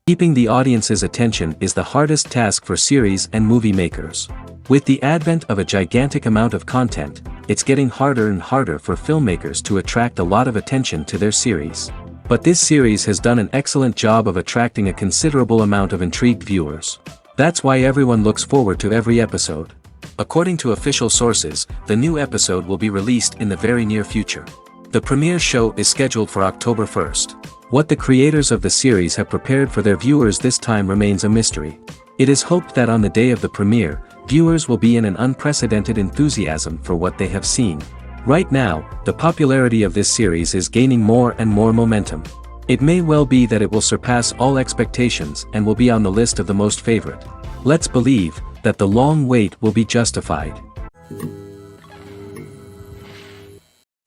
Keeping the audience's attention is the hardest task for series and movie makers. With the advent of a gigantic amount of content, it's getting harder and harder for filmmakers to attract a lot of attention to their series. But this series has done an excellent job of attracting a considerable amount of intrigued viewers. That's why everyone looks forward to every episode. According to official sources, the new episode will be released in the very near future. The premiere show is scheduled for October 1st. What the creators of the series have prepared for their viewers this time remains a mystery. It is hoped that on the day of the premiere, viewers will be in an unprecedented enthusiasm for what they have seen. Right now, the popularity of this series is gaining more and more momentum. It may well be that it will surpass all expectations and will be on the list of the most favorite. Let's believe that the long wait will be justified.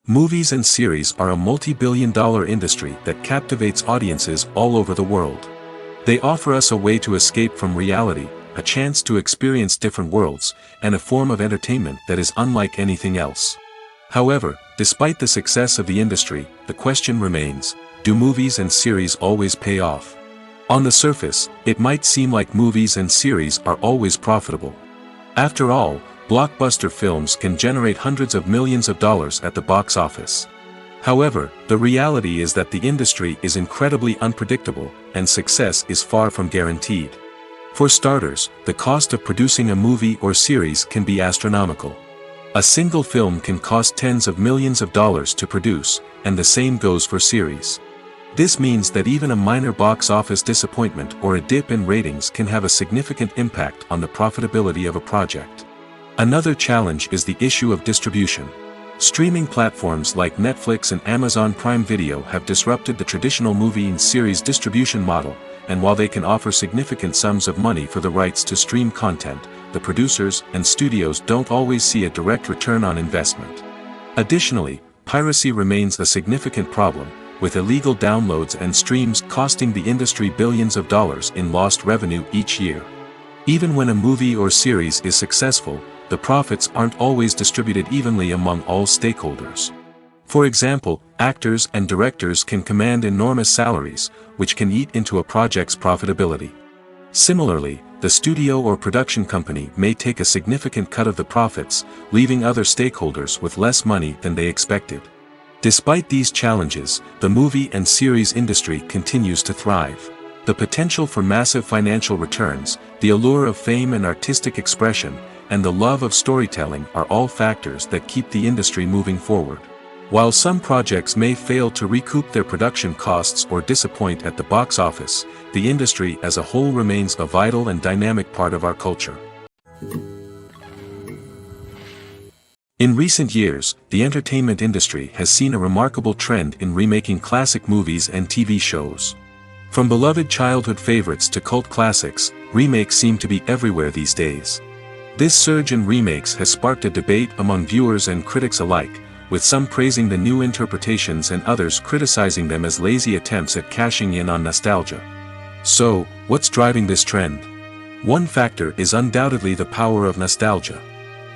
Movies and series are a multi-billion-dollar industry that captivates audiences all over the world. They offer us a way to escape from reality, a chance to experience different worlds, and a form of entertainment that is unlike anything else. However, despite the success of the industry, the question remains, do movies and series always pay off? On the surface, it might seem like movies and series are always profitable. After all, blockbuster films can generate hundreds of millions of dollars at the box office. However, the reality is that the industry is incredibly unpredictable, and success is far from guaranteed. For starters, the cost of producing a movie or series can be astronomical. A single film can cost tens of millions of dollars to produce, and the same goes for series. This means that even a minor box office disappointment or a dip in ratings can have a significant impact on the profitability of a project. Another challenge is the issue of distribution. Streaming platforms like Netflix and Amazon Prime Video have disrupted the traditional movie and series distribution model, and while they can offer significant sums of money for the rights to stream content, the producers and studios don't always see a direct return on investment. Additionally, piracy remains a significant problem, with illegal downloads and streams costing the industry billions of dollars in lost revenue each year. Even when a movie or series is successful, the profits aren't always distributed evenly among all stakeholders. For example, actors and directors can command enormous salaries, which can eat into a project's profitability. Similarly, the studio or production company may take a significant cut of the profits, leaving other stakeholders with less money than they expected. Despite these challenges, the movie and series industry continues to thrive. The potential for massive financial returns, the allure of fame and artistic expression, and the love of storytelling are all factors that keep the industry moving forward. While some projects may fail to recoup their production costs or disappoint at the box office, the industry as a whole remains a vital and dynamic part of our culture. In recent years, the entertainment industry has seen a remarkable trend in remaking classic movies and TV shows. From beloved childhood favorites to cult classics, remakes seem to be everywhere these days. This surge in remakes has sparked a debate among viewers and critics alike, with some praising the new interpretations and others criticizing them as lazy attempts at cashing in on nostalgia. So, what's driving this trend? One factor is undoubtedly the power of nostalgia.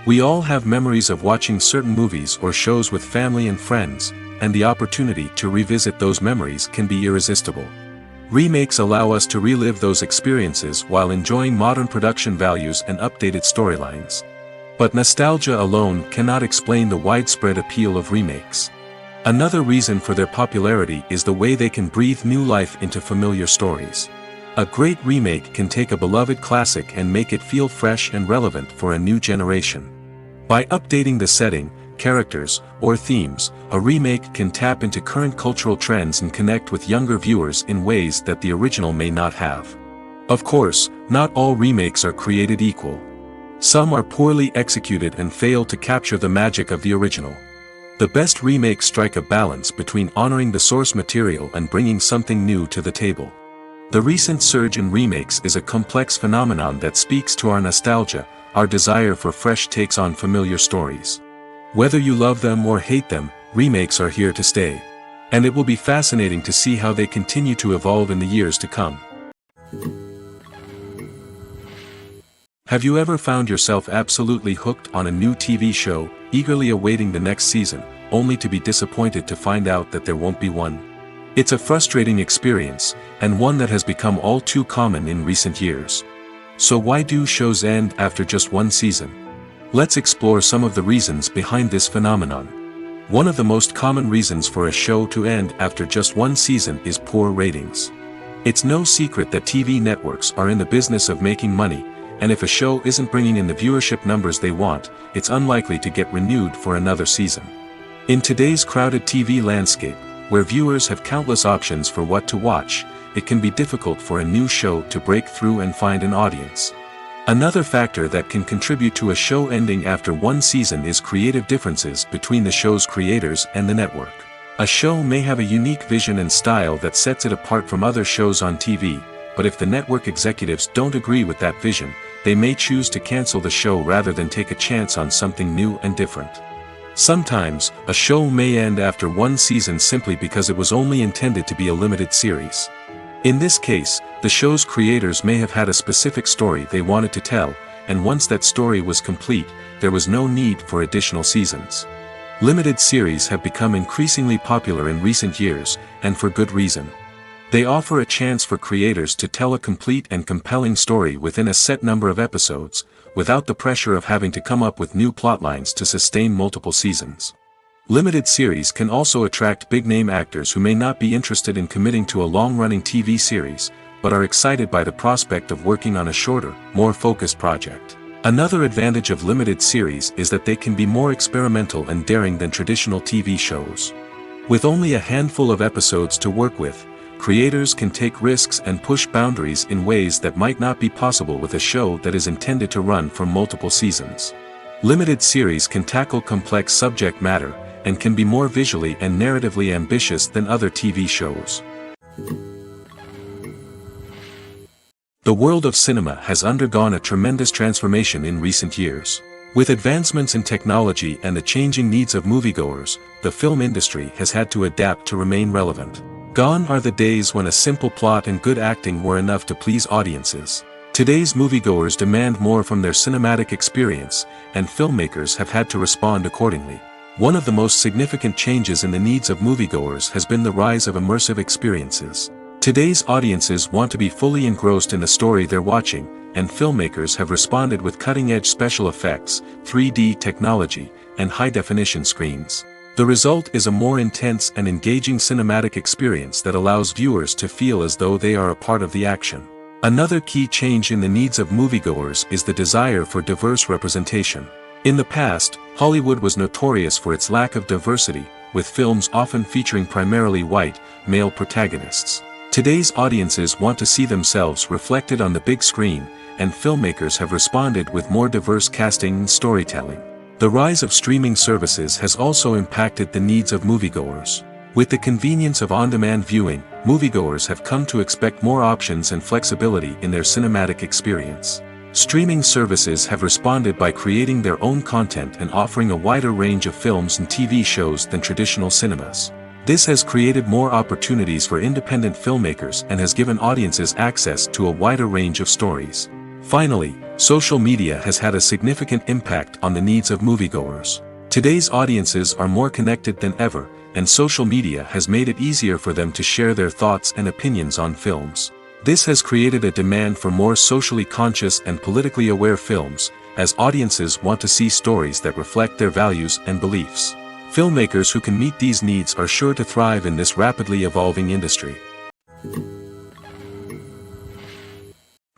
We all have memories of watching certain movies or shows with family and friends, and the opportunity to revisit those memories can be irresistible. Remakes allow us to relive those experiences while enjoying modern production values and updated storylines. But nostalgia alone cannot explain the widespread appeal of remakes. Another reason for their popularity is the way they can breathe new life into familiar stories. A great remake can take a beloved classic and make it feel fresh and relevant for a new generation. By updating the setting, characters, or themes, a remake can tap into current cultural trends and connect with younger viewers in ways that the original may not have. Of course, not all remakes are created equal. Some are poorly executed and fail to capture the magic of the original. The best remakes strike a balance between honoring the source material and bringing something new to the table. The recent surge in remakes is a complex phenomenon that speaks to our nostalgia, our desire for fresh takes on familiar stories. Whether you love them or hate them, remakes are here to stay. And it will be fascinating to see how they continue to evolve in the years to come. Have you ever found yourself absolutely hooked on a new TV show, eagerly awaiting the next season, only to be disappointed to find out that there won't be one? It's a frustrating experience, and one that has become all too common in recent years. So why do shows end after just one season? Let's explore some of the reasons behind this phenomenon. One of the most common reasons for a show to end after just one season is poor ratings. It's no secret that TV networks are in the business of making money, and if a show isn't bringing in the viewership numbers they want, it's unlikely to get renewed for another season. In today's crowded TV landscape, where viewers have countless options for what to watch, it can be difficult for a new show to break through and find an audience. Another factor that can contribute to a show ending after one season is creative differences between the show's creators and the network. A show may have a unique vision and style that sets it apart from other shows on TV, but if the network executives don't agree with that vision, they may choose to cancel the show rather than take a chance on something new and different. Sometimes, a show may end after one season simply because it was only intended to be a limited series. In this case, the show's creators may have had a specific story they wanted to tell, and once that story was complete, there was no need for additional seasons. Limited series have become increasingly popular in recent years, and for good reason. They offer a chance for creators to tell a complete and compelling story within a set number of episodes, without the pressure of having to come up with new plotlines to sustain multiple seasons. Limited series can also attract big-name actors who may not be interested in committing to a long-running TV series, but are excited by the prospect of working on a shorter, more focused project. Another advantage of limited series is that they can be more experimental and daring than traditional TV shows. With only a handful of episodes to work with, creators can take risks and push boundaries in ways that might not be possible with a show that is intended to run for multiple seasons. Limited series can tackle complex subject matter, and can be more visually and narratively ambitious than other TV shows. The world of cinema has undergone a tremendous transformation in recent years. With advancements in technology and the changing needs of moviegoers, the film industry has had to adapt to remain relevant. Gone are the days when a simple plot and good acting were enough to please audiences. Today's moviegoers demand more from their cinematic experience, and filmmakers have had to respond accordingly. One of the most significant changes in the needs of moviegoers has been the rise of immersive experiences. Today's audiences want to be fully engrossed in the story they're watching, and filmmakers have responded with cutting-edge special effects, 3D technology, and high-definition screens. The result is a more intense and engaging cinematic experience that allows viewers to feel as though they are a part of the action. Another key change in the needs of moviegoers is the desire for diverse representation. In the past, Hollywood was notorious for its lack of diversity, with films often featuring primarily white, male protagonists. Today's audiences want to see themselves reflected on the big screen, and filmmakers have responded with more diverse casting and storytelling. The rise of streaming services has also impacted the needs of moviegoers. With the convenience of on-demand viewing, moviegoers have come to expect more options and flexibility in their cinematic experience. Streaming services have responded by creating their own content and offering a wider range of films and TV shows than traditional cinemas. This has created more opportunities for independent filmmakers and has given audiences access to a wider range of stories. Finally, social media has had a significant impact on the needs of moviegoers. Today's audiences are more connected than ever, and social media has made it easier for them to share their thoughts and opinions on films. This has created a demand for more socially conscious and politically aware films, as audiences want to see stories that reflect their values and beliefs. Filmmakers who can meet these needs are sure to thrive in this rapidly evolving industry.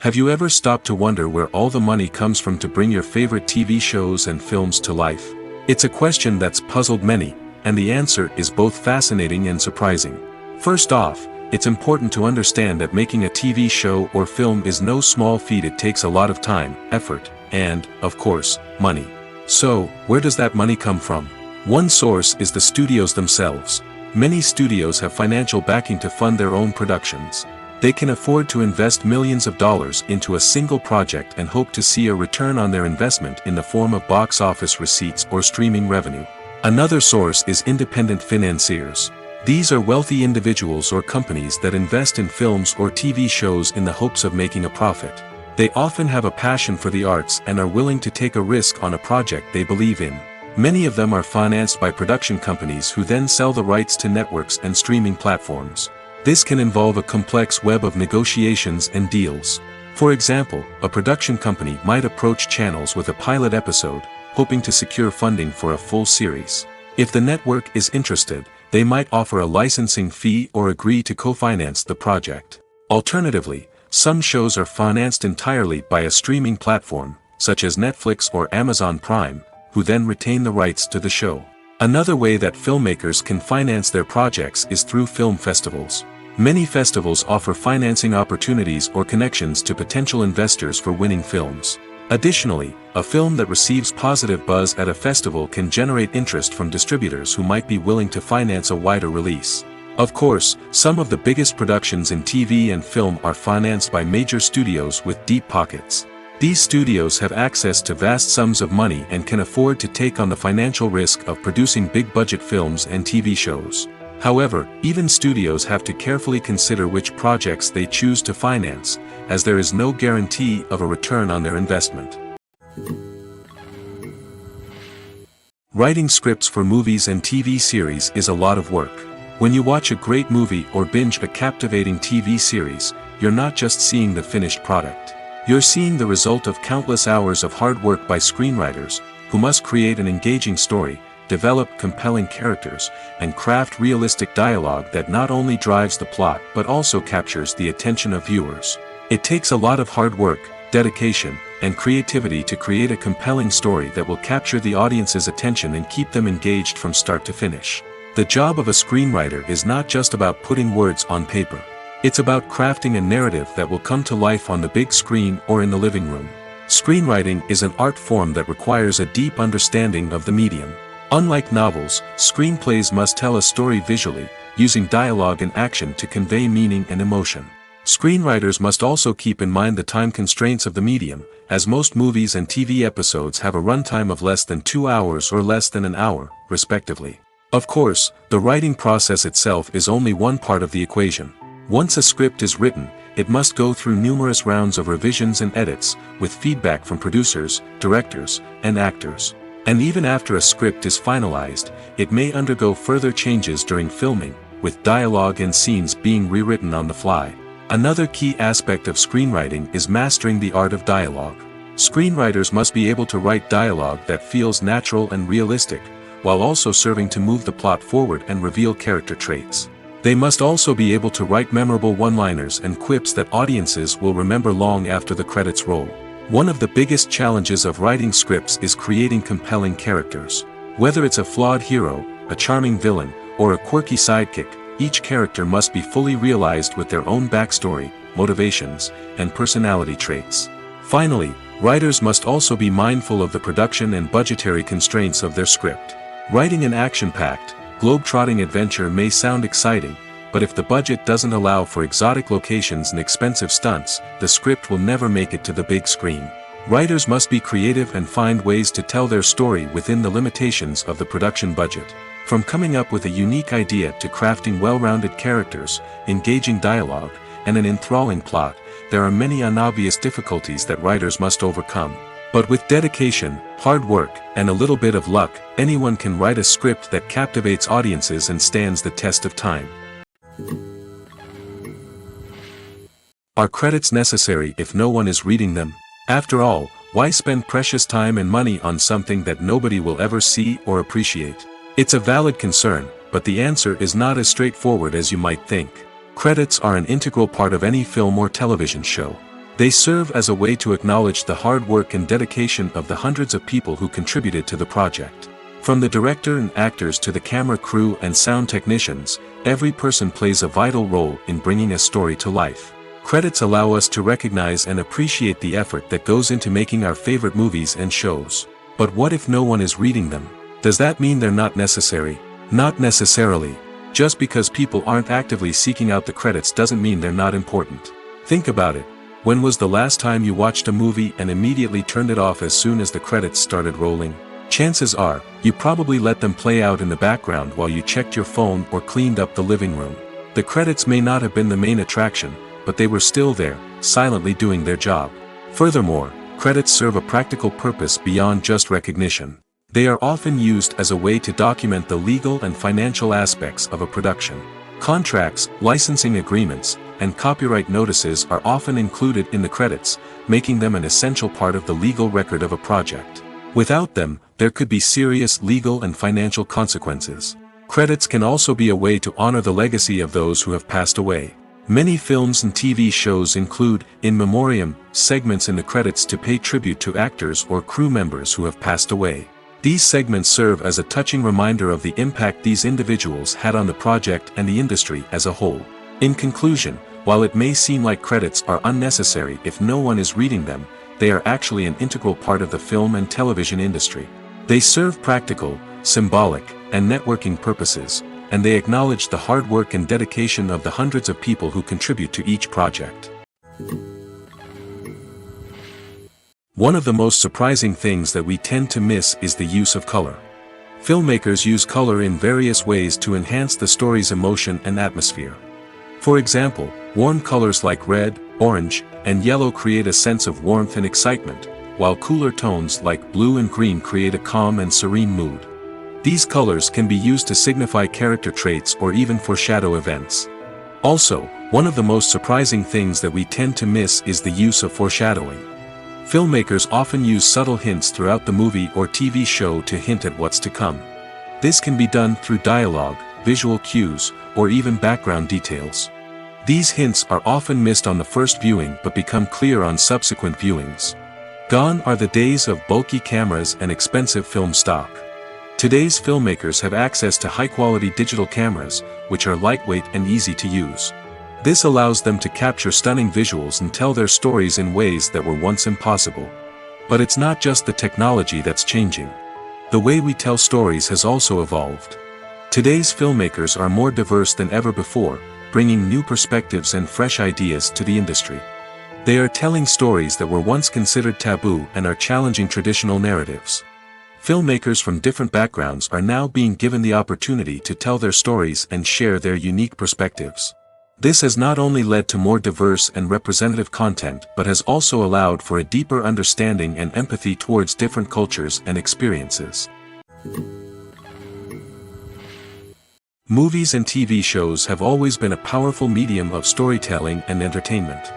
Have you ever stopped to wonder where all the money comes from to bring your favorite TV shows and films to life? It's a question that's puzzled many, and the answer is both fascinating and surprising. First off, it's important to understand that making a TV show or film is no small feat. It takes a lot of time, effort, and, of course, money. So, where does that money come from? One source is the studios themselves. Many studios have financial backing to fund their own productions. They can afford to invest millions of dollars into a single project and hope to see a return on their investment in the form of box office receipts or streaming revenue. Another source is independent financiers. These are wealthy individuals or companies that invest in films or TV shows in the hopes of making a profit. They often have a passion for the arts and are willing to take a risk on a project they believe in. Many of them are financed by production companies who then sell the rights to networks and streaming platforms. This can involve a complex web of negotiations and deals. For example, a production company might approach channels with a pilot episode, hoping to secure funding for a full series. If the network is interested, they might offer a licensing fee or agree to co-finance the project. Alternatively, some shows are financed entirely by a streaming platform, such as Netflix or Amazon Prime, who then retain the rights to the show. Another way that filmmakers can finance their projects is through film festivals. Many festivals offer financing opportunities or connections to potential investors for winning films. Additionally, a film that receives positive buzz at a festival can generate interest from distributors who might be willing to finance a wider release. Of course, some of the biggest productions in TV and film are financed by major studios with deep pockets. These studios have access to vast sums of money and can afford to take on the financial risk of producing big-budget films and TV shows. However, even studios have to carefully consider which projects they choose to finance, as there is no guarantee of a return on their investment. Writing scripts for movies and TV series is a lot of work. When you watch a great movie or binge a captivating TV series, you're not just seeing the finished product. You're seeing the result of countless hours of hard work by screenwriters, who must create an engaging story, develop compelling characters, and craft realistic dialogue that not only drives the plot but also captures the attention of viewers. It takes a lot of hard work, dedication, and creativity to create a compelling story that will capture the audience's attention and keep them engaged from start to finish. The job of a screenwriter is not just about putting words on paper. It's about crafting a narrative that will come to life on the big screen or in the living room. Screenwriting is an art form that requires a deep understanding of the medium. Unlike novels, screenplays must tell a story visually, using dialogue and action to convey meaning and emotion. Screenwriters must also keep in mind the time constraints of the medium, as most movies and TV episodes have a runtime of less than 2 hours or less than an hour, respectively. Of course, the writing process itself is only one part of the equation. Once a script is written, it must go through numerous rounds of revisions and edits, with feedback from producers, directors, and actors. And even after a script is finalized, it may undergo further changes during filming, with dialogue and scenes being rewritten on the fly. Another key aspect of screenwriting is mastering the art of dialogue. Screenwriters must be able to write dialogue that feels natural and realistic, while also serving to move the plot forward and reveal character traits. They must also be able to write memorable one-liners and quips that audiences will remember long after the credits roll. One of the biggest challenges of writing scripts is creating compelling characters. Whether it's a flawed hero, a charming villain, or a quirky sidekick, each character must be fully realized with their own backstory, motivations, and personality traits. Finally, writers must also be mindful of the production and budgetary constraints of their script. Writing an action-packed, globe-trotting adventure may sound exciting, but if the budget doesn't allow for exotic locations and expensive stunts, the script will never make it to the big screen. Writers must be creative and find ways to tell their story within the limitations of the production budget. From coming up with a unique idea to crafting well-rounded characters, engaging dialogue, and an enthralling plot, there are many unobvious difficulties that writers must overcome. But with dedication, hard work, and a little bit of luck, anyone can write a script that captivates audiences and stands the test of time. Are credits necessary if no one is reading them? After all, why spend precious time and money on something that nobody will ever see or appreciate? It's a valid concern, but the answer is not as straightforward as you might think. Credits are an integral part of any film or television show. They serve as a way to acknowledge the hard work and dedication of the hundreds of people who contributed to the project. From the director and actors to the camera crew and sound technicians, every person plays a vital role in bringing a story to life. Credits allow us to recognize and appreciate the effort that goes into making our favorite movies and shows. But what if no one is reading them? Does that mean they're not necessary? Not necessarily. Just because people aren't actively seeking out the credits doesn't mean they're not important. Think about it. When was the last time you watched a movie and immediately turned it off as soon as the credits started rolling? Chances are, you probably let them play out in the background while you checked your phone or cleaned up the living room. The credits may not have been the main attraction, but they were still there, silently doing their job. Furthermore, credits serve a practical purpose beyond just recognition. They are often used as a way to document the legal and financial aspects of a production. Contracts, licensing agreements, and copyright notices are often included in the credits, making them an essential part of the legal record of a project. Without them, there could be serious legal and financial consequences. Credits can also be a way to honor the legacy of those who have passed away. Many films and TV shows include, in memoriam, segments in the credits to pay tribute to actors or crew members who have passed away. These segments serve as a touching reminder of the impact these individuals had on the project and the industry as a whole. In conclusion, while it may seem like credits are unnecessary if no one is reading them, they are actually an integral part of the film and television industry. They serve practical, symbolic, and networking purposes, and they acknowledge the hard work and dedication of the hundreds of people who contribute to each project. One of the most surprising things that we tend to miss is the use of color. Filmmakers use color in various ways to enhance the story's emotion and atmosphere. For example, warm colors like red, orange, and yellow create a sense of warmth and excitement, while cooler tones like blue and green create a calm and serene mood. These colors can be used to signify character traits or even foreshadow events. Also, one of the most surprising things that we tend to miss is the use of foreshadowing. Filmmakers often use subtle hints throughout the movie or TV show to hint at what's to come. This can be done through dialogue, visual cues, or even background details. These hints are often missed on the first viewing but become clear on subsequent viewings. Gone are the days of bulky cameras and expensive film stock. Today's filmmakers have access to high-quality digital cameras, which are lightweight and easy to use. This allows them to capture stunning visuals and tell their stories in ways that were once impossible. But it's not just the technology that's changing. The way we tell stories has also evolved. Today's filmmakers are more diverse than ever before, bringing new perspectives and fresh ideas to the industry. They are telling stories that were once considered taboo and are challenging traditional narratives. Filmmakers from different backgrounds are now being given the opportunity to tell their stories and share their unique perspectives. This has not only led to more diverse and representative content but has also allowed for a deeper understanding and empathy towards different cultures and experiences. Movies and TV shows have always been a powerful medium of storytelling and entertainment.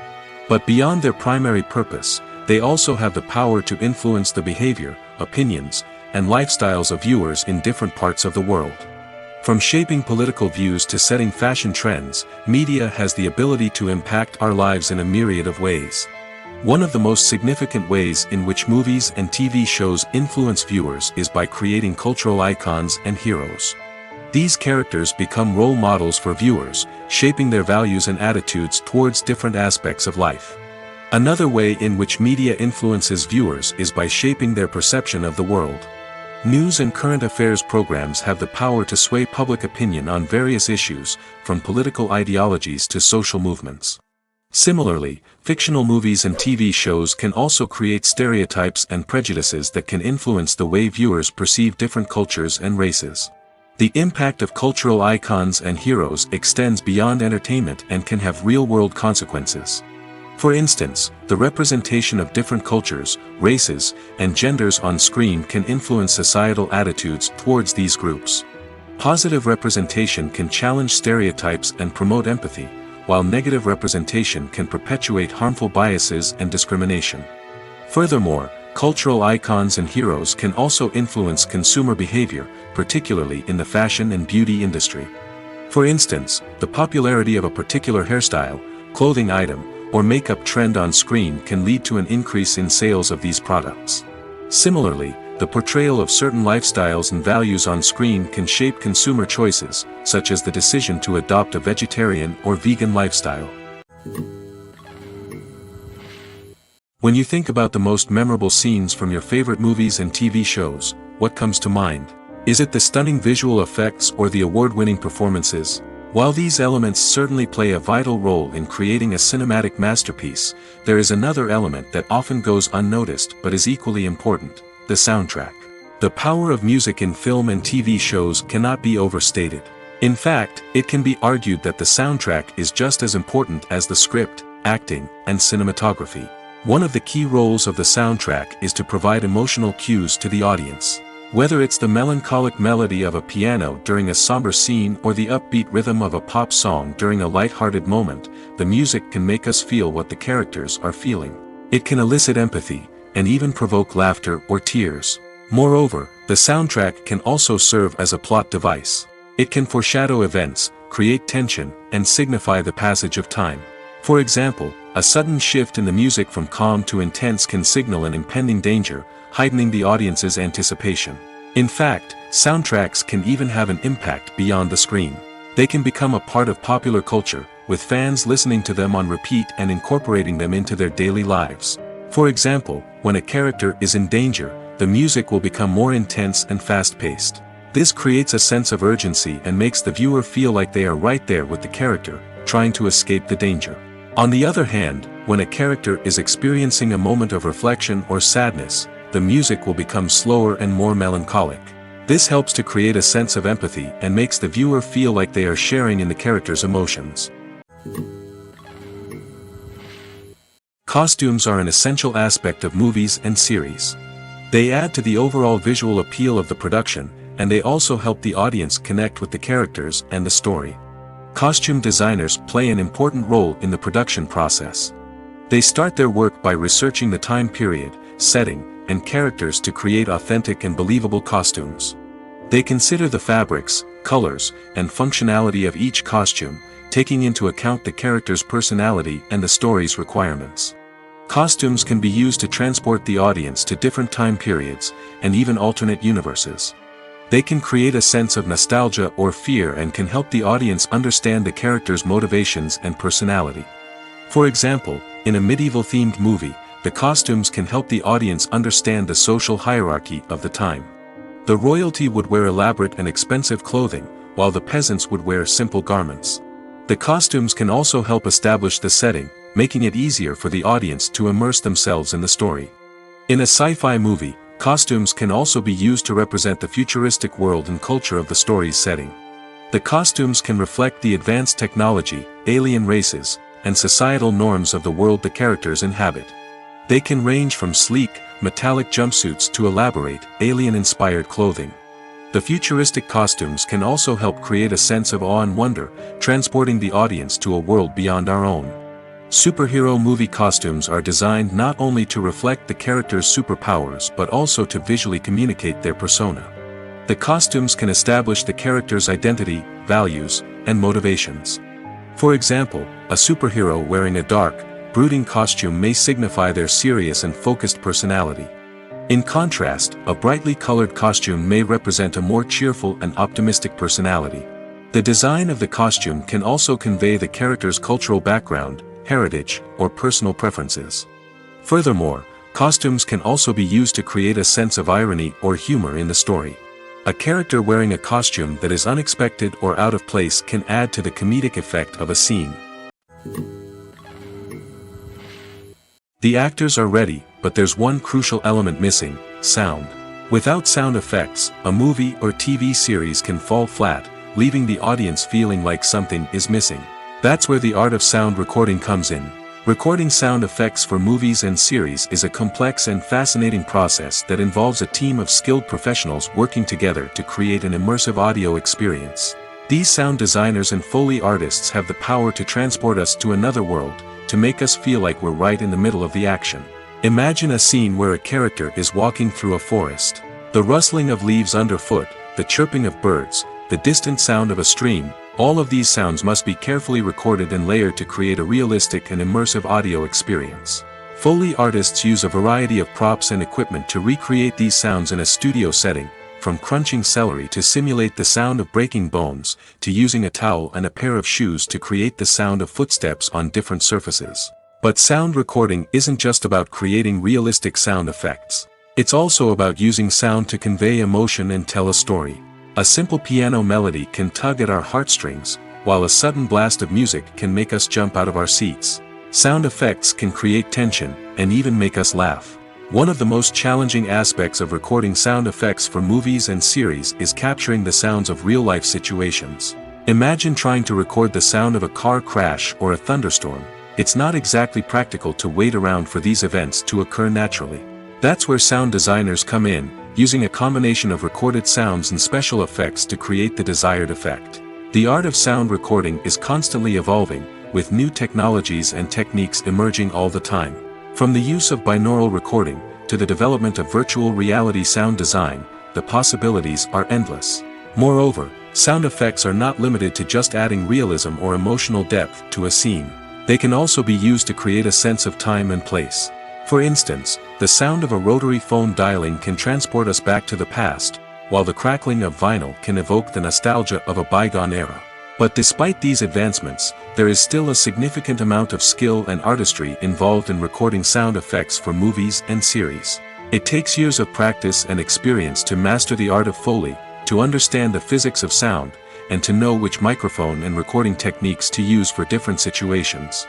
But beyond their primary purpose, they also have the power to influence the behavior, opinions, and lifestyles of viewers in different parts of the world. From shaping political views to setting fashion trends, media has the ability to impact our lives in a myriad of ways. One of the most significant ways in which movies and TV shows influence viewers is by creating cultural icons and heroes. These characters become role models for viewers, shaping their values and attitudes towards different aspects of life. Another way in which media influences viewers is by shaping their perception of the world. News and current affairs programs have the power to sway public opinion on various issues, from political ideologies to social movements. Similarly, fictional movies and TV shows can also create stereotypes and prejudices that can influence the way viewers perceive different cultures and races. The impact of cultural icons and heroes extends beyond entertainment and can have real-world consequences. For instance, the representation of different cultures, races, and genders on screen can influence societal attitudes towards these groups. Positive representation can challenge stereotypes and promote empathy, while negative representation can perpetuate harmful biases and discrimination. Furthermore, cultural icons and heroes can also influence consumer behavior, particularly in the fashion and beauty industry. For instance, the popularity of a particular hairstyle, clothing item, or makeup trend on screen can lead to an increase in sales of these products. Similarly, the portrayal of certain lifestyles and values on screen can shape consumer choices, such as the decision to adopt a vegetarian or vegan lifestyle. When you think about the most memorable scenes from your favorite movies and TV shows, what comes to mind? Is it the stunning visual effects or the award-winning performances? While these elements certainly play a vital role in creating a cinematic masterpiece, there is another element that often goes unnoticed but is equally important: the soundtrack. The power of music in film and TV shows cannot be overstated. In fact, it can be argued that the soundtrack is just as important as the script, acting, and cinematography. One of the key roles of the soundtrack is to provide emotional cues to the audience. Whether it's the melancholic melody of a piano during a somber scene or the upbeat rhythm of a pop song during a light-hearted moment, the music can make us feel what the characters are feeling. It can elicit empathy, and even provoke laughter or tears. Moreover, the soundtrack can also serve as a plot device. It can foreshadow events, create tension, and signify the passage of time. For example, a sudden shift in the music from calm to intense can signal an impending danger, heightening the audience's anticipation. In fact, soundtracks can even have an impact beyond the screen. They can become a part of popular culture, with fans listening to them on repeat and incorporating them into their daily lives. For example, when a character is in danger, the music will become more intense and fast-paced. This creates a sense of urgency and makes the viewer feel like they are right there with the character, trying to escape the danger. On the other hand, when a character is experiencing a moment of reflection or sadness, the music will become slower and more melancholic. This helps to create a sense of empathy and makes the viewer feel like they are sharing in the character's emotions. Costumes are an essential aspect of movies and series. They add to the overall visual appeal of the production, and they also help the audience connect with the characters and the story. Costume designers play an important role in the production process. They start their work by researching the time period, setting, and characters to create authentic and believable costumes. They consider the fabrics, colors, and functionality of each costume, taking into account the character's personality and the story's requirements. Costumes can be used to transport the audience to different time periods, and even alternate universes. They can create a sense of nostalgia or fear and can help the audience understand the character's motivations and personality. For example, in a medieval-themed movie, the costumes can help the audience understand the social hierarchy of the time. The royalty would wear elaborate and expensive clothing, while the peasants would wear simple garments. The costumes can also help establish the setting, making it easier for the audience to immerse themselves in the story. In a sci-fi movie, costumes can also be used to represent the futuristic world and culture of the story's setting. The costumes can reflect the advanced technology, alien races, and societal norms of the world the characters inhabit. They can range from sleek, metallic jumpsuits to elaborate, alien-inspired clothing. The futuristic costumes can also help create a sense of awe and wonder, transporting the audience to a world beyond our own. Superhero movie costumes are designed not only to reflect the character's superpowers but also to visually communicate their persona. The costumes can establish the character's identity, values, and motivations. For example, a superhero wearing a dark, brooding costume may signify their serious and focused personality. In contrast, a brightly colored costume may represent a more cheerful and optimistic personality. The design of the costume can also convey the character's cultural background, heritage, or personal preferences. Furthermore, costumes can also be used to create a sense of irony or humor in the story. A character wearing a costume that is unexpected or out of place can add to the comedic effect of a scene. The actors are ready, but there's one crucial element missing: sound. Without sound effects, a movie or TV series can fall flat, leaving the audience feeling like something is missing. That's where the art of sound recording comes in. Recording sound effects for movies and series is a complex and fascinating process that involves a team of skilled professionals working together to create an immersive audio experience. These sound designers and Foley artists have the power to transport us to another world, to make us feel like we're right in the middle of the action. Imagine a scene where a character is walking through a forest. The rustling of leaves underfoot, the chirping of birds, the distant sound of a stream, All of these sounds must be carefully recorded and layered to create a realistic and immersive audio experience. Foley artists use a variety of props and equipment to recreate these sounds in a studio setting, from crunching celery to simulate the sound of breaking bones, to using a towel and a pair of shoes to create the sound of footsteps on different surfaces. But sound recording isn't just about creating realistic sound effects. It's also about using sound to convey emotion and tell a story. A simple piano melody can tug at our heartstrings, while a sudden blast of music can make us jump out of our seats. Sound effects can create tension, and even make us laugh. One of the most challenging aspects of recording sound effects for movies and series is capturing the sounds of real-life situations. Imagine trying to record the sound of a car crash or a thunderstorm. It's not exactly practical to wait around for these events to occur naturally. That's where sound designers come in, using a combination of recorded sounds and special effects to create the desired effect. The art of sound recording is constantly evolving, with new technologies and techniques emerging all the time. From the use of binaural recording, to the development of virtual reality sound design, the possibilities are endless. Moreover, sound effects are not limited to just adding realism or emotional depth to a scene. They can also be used to create a sense of time and place. For instance, the sound of a rotary phone dialing can transport us back to the past, while the crackling of vinyl can evoke the nostalgia of a bygone era. But despite these advancements, there is still a significant amount of skill and artistry involved in recording sound effects for movies and series. It takes years of practice and experience to master the art of Foley, to understand the physics of sound, and to know which microphone and recording techniques to use for different situations.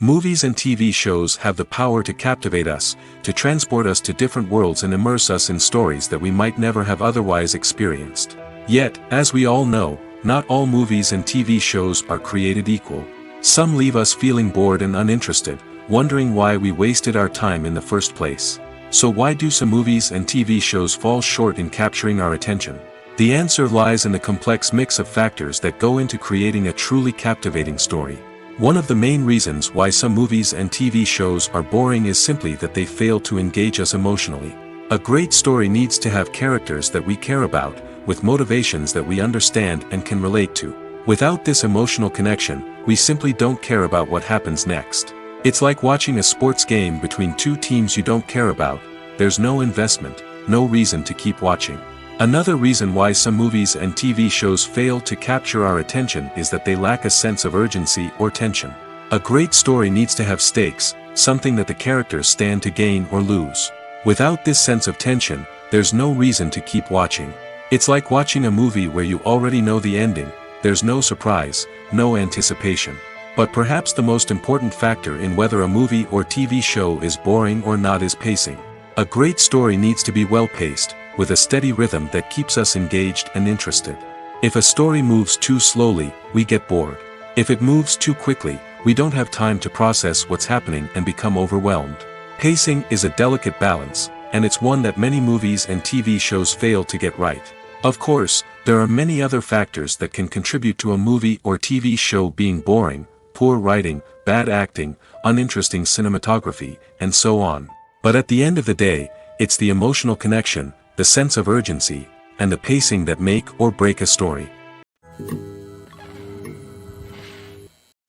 Movies and TV shows have the power to captivate us, to transport us to different worlds and immerse us in stories that we might never have otherwise experienced. Yet, as we all know, not all movies and TV shows are created equal. Some leave us feeling bored and uninterested, wondering why we wasted our time in the first place. So why do some movies and TV shows fall short in capturing our attention? The answer lies in the complex mix of factors that go into creating a truly captivating story. One of the main reasons why some movies and TV shows are boring is simply that they fail to engage us emotionally. A great story needs to have characters that we care about, with motivations that we understand and can relate to. Without this emotional connection, we simply don't care about what happens next. It's like watching a sports game between two teams you don't care about. There's no investment, no reason to keep watching. Another reason why some movies and TV shows fail to capture our attention is that they lack a sense of urgency or tension. A great story needs to have stakes, something that the characters stand to gain or lose. Without this sense of tension, there's no reason to keep watching. It's like watching a movie where you already know the ending. There's no surprise, no anticipation. But perhaps the most important factor in whether a movie or TV show is boring or not is pacing. A great story needs to be well-paced, with a steady rhythm that keeps us engaged and interested. If a story moves too slowly, we get bored. If it moves too quickly, we don't have time to process what's happening and become overwhelmed. Pacing is a delicate balance, and it's one that many movies and TV shows fail to get right. Of course, there are many other factors that can contribute to a movie or TV show being boring: poor writing, bad acting, uninteresting cinematography, and so on. But at the end of the day, it's the emotional connection, the sense of urgency, and the pacing that make or break a story.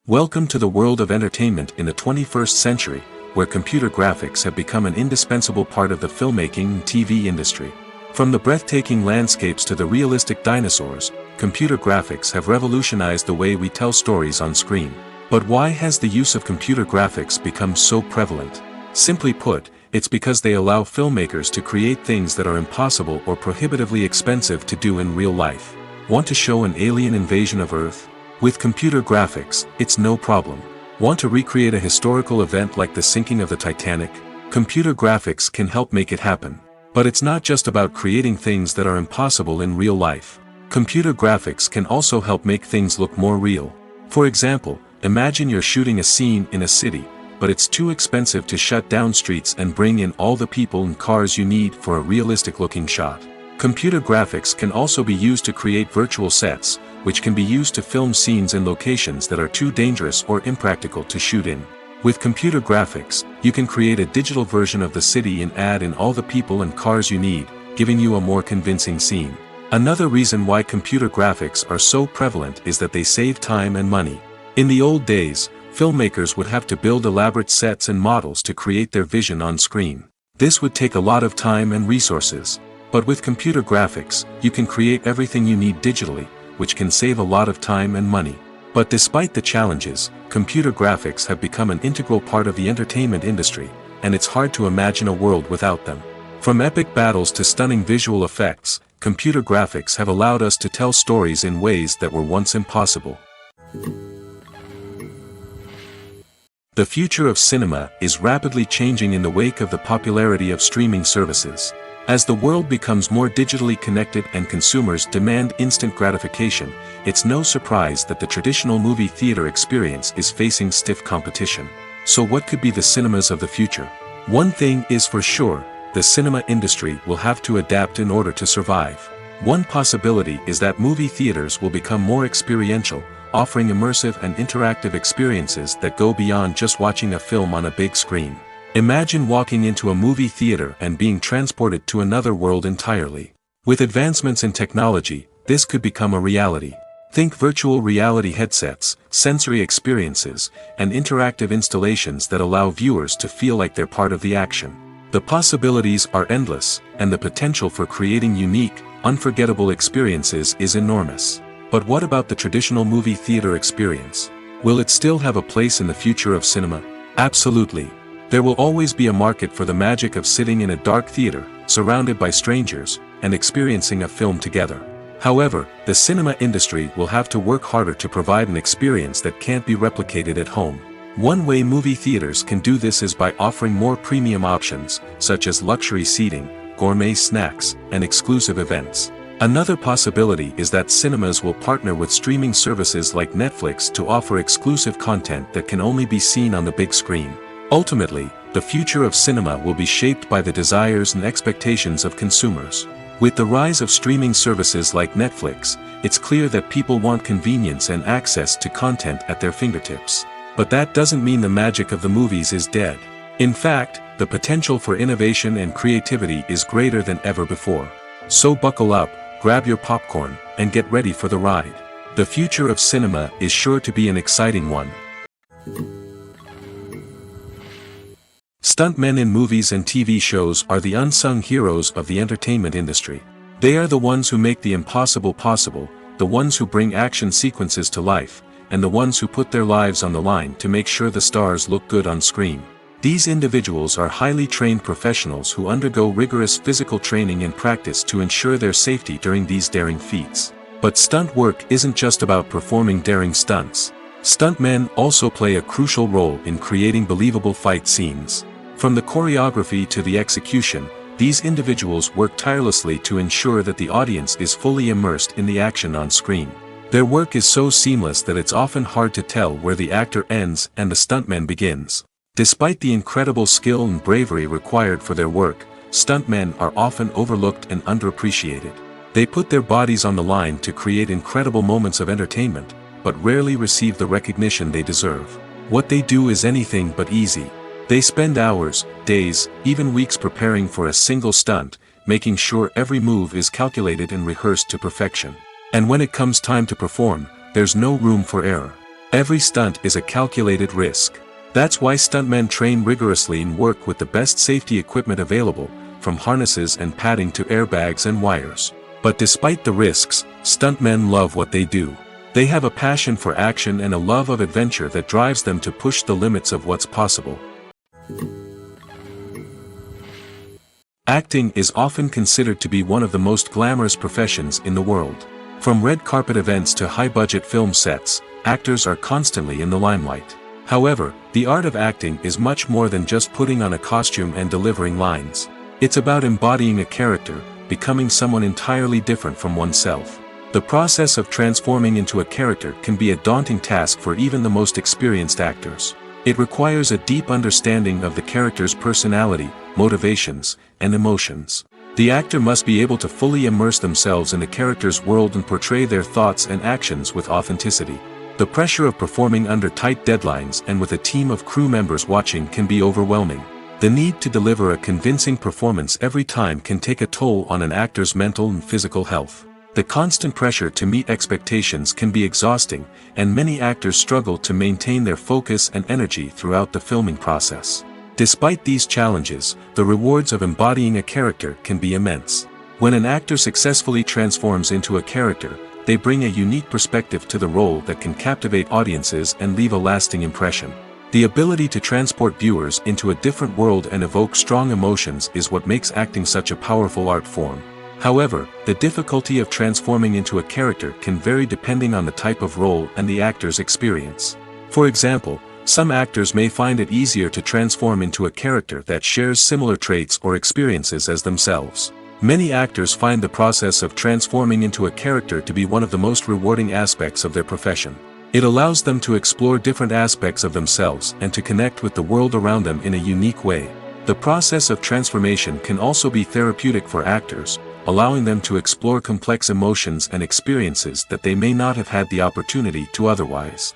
Welcome to the world of entertainment in the 21st century, where computer graphics have become an indispensable part of the filmmaking and TV industry. From the breathtaking landscapes to the realistic dinosaurs, computer graphics have revolutionized the way we tell stories on screen. But why has the use of computer graphics become so prevalent? Simply put, it's because they allow filmmakers to create things that are impossible or prohibitively expensive to do in real life. Want to show an alien invasion of Earth? With computer graphics, it's no problem. Want to recreate a historical event like the sinking of the Titanic? Computer graphics can help make it happen. But it's not just about creating things that are impossible in real life. Computer graphics can also help make things look more real. For example, imagine you're shooting a scene in a city, but it's too expensive to shut down streets and bring in all the people and cars you need for a realistic-looking shot. Computer graphics can also be used to create virtual sets, which can be used to film scenes in locations that are too dangerous or impractical to shoot in. With computer graphics, you can create a digital version of the city and add in all the people and cars you need, giving you a more convincing scene. Another reason why computer graphics are so prevalent is that they save time and money. In the old days, filmmakers would have to build elaborate sets and models to create their vision on screen. This would take a lot of time and resources. But with computer graphics, you can create everything you need digitally, which can save a lot of time and money. But despite the challenges, computer graphics have become an integral part of the entertainment industry, and it's hard to imagine a world without them. From epic battles to stunning visual effects, computer graphics have allowed us to tell stories in ways that were once impossible. The future of cinema is rapidly changing in the wake of the popularity of streaming services. As the world becomes more digitally connected and consumers demand instant gratification, it's no surprise that the traditional movie theater experience is facing stiff competition. So what could be the cinemas of the future? One thing is for sure, the cinema industry will have to adapt in order to survive. One possibility is that movie theaters will become more experiential, offering immersive and interactive experiences that go beyond just watching a film on a big screen. Imagine walking into a movie theater and being transported to another world entirely. With advancements in technology, this could become a reality. Think virtual reality headsets, sensory experiences, and interactive installations that allow viewers to feel like they're part of the action. The possibilities are endless, and the potential for creating unique, unforgettable experiences is enormous. But what about the traditional movie theater experience? Will it still have a place in the future of cinema? Absolutely. There will always be a market for the magic of sitting in a dark theater, surrounded by strangers, and experiencing a film together. However, the cinema industry will have to work harder to provide an experience that can't be replicated at home. One way movie theaters can do this is by offering more premium options, such as luxury seating, gourmet snacks, and exclusive events. Another possibility is that cinemas will partner with streaming services like Netflix to offer exclusive content that can only be seen on the big screen. Ultimately, the future of cinema will be shaped by the desires and expectations of consumers. With the rise of streaming services like Netflix, it's clear that people want convenience and access to content at their fingertips. But that doesn't mean the magic of the movies is dead. In fact, the potential for innovation and creativity is greater than ever before. So buckle up, grab your popcorn, and get ready for the ride. The future of cinema is sure to be an exciting one. Stuntmen in movies and TV shows are the unsung heroes of the entertainment industry. They are the ones who make the impossible possible, the ones who bring action sequences to life, and the ones who put their lives on the line to make sure the stars look good on screen. These individuals are highly trained professionals who undergo rigorous physical training and practice to ensure their safety during these daring feats. But stunt work isn't just about performing daring stunts. Stuntmen also play a crucial role in creating believable fight scenes. From the choreography to the execution, these individuals work tirelessly to ensure that the audience is fully immersed in the action on screen. Their work is so seamless that it's often hard to tell where the actor ends and the stuntman begins. Despite the incredible skill and bravery required for their work, stuntmen are often overlooked and underappreciated. They put their bodies on the line to create incredible moments of entertainment, but rarely receive the recognition they deserve. What they do is anything but easy. They spend hours, days, even weeks preparing for a single stunt, making sure every move is calculated and rehearsed to perfection. And when it comes time to perform, there's no room for error. Every stunt is a calculated risk. That's why stuntmen train rigorously and work with the best safety equipment available, from harnesses and padding to airbags and wires. But despite the risks, stuntmen love what they do. They have a passion for action and a love of adventure that drives them to push the limits of what's possible. Acting is often considered to be one of the most glamorous professions in the world. From red carpet events to high-budget film sets, actors are constantly in the limelight. However, the art of acting is much more than just putting on a costume and delivering lines. It's about embodying a character, becoming someone entirely different from oneself. The process of transforming into a character can be a daunting task for even the most experienced actors. It requires a deep understanding of the character's personality, motivations, and emotions. The actor must be able to fully immerse themselves in the character's world and portray their thoughts and actions with authenticity. The pressure of performing under tight deadlines and with a team of crew members watching can be overwhelming. The need to deliver a convincing performance every time can take a toll on an actor's mental and physical health. The constant pressure to meet expectations can be exhausting, and many actors struggle to maintain their focus and energy throughout the filming process. Despite these challenges, the rewards of embodying a character can be immense. When an actor successfully transforms into a character, they bring a unique perspective to the role that can captivate audiences and leave a lasting impression. The ability to transport viewers into a different world and evoke strong emotions is what makes acting such a powerful art form. However, the difficulty of transforming into a character can vary depending on the type of role and the actor's experience. For example, some actors may find it easier to transform into a character that shares similar traits or experiences as themselves. Many actors find the process of transforming into a character to be one of the most rewarding aspects of their profession. It allows them to explore different aspects of themselves and to connect with the world around them in a unique way. The process of transformation can also be therapeutic for actors, allowing them to explore complex emotions and experiences that they may not have had the opportunity to otherwise.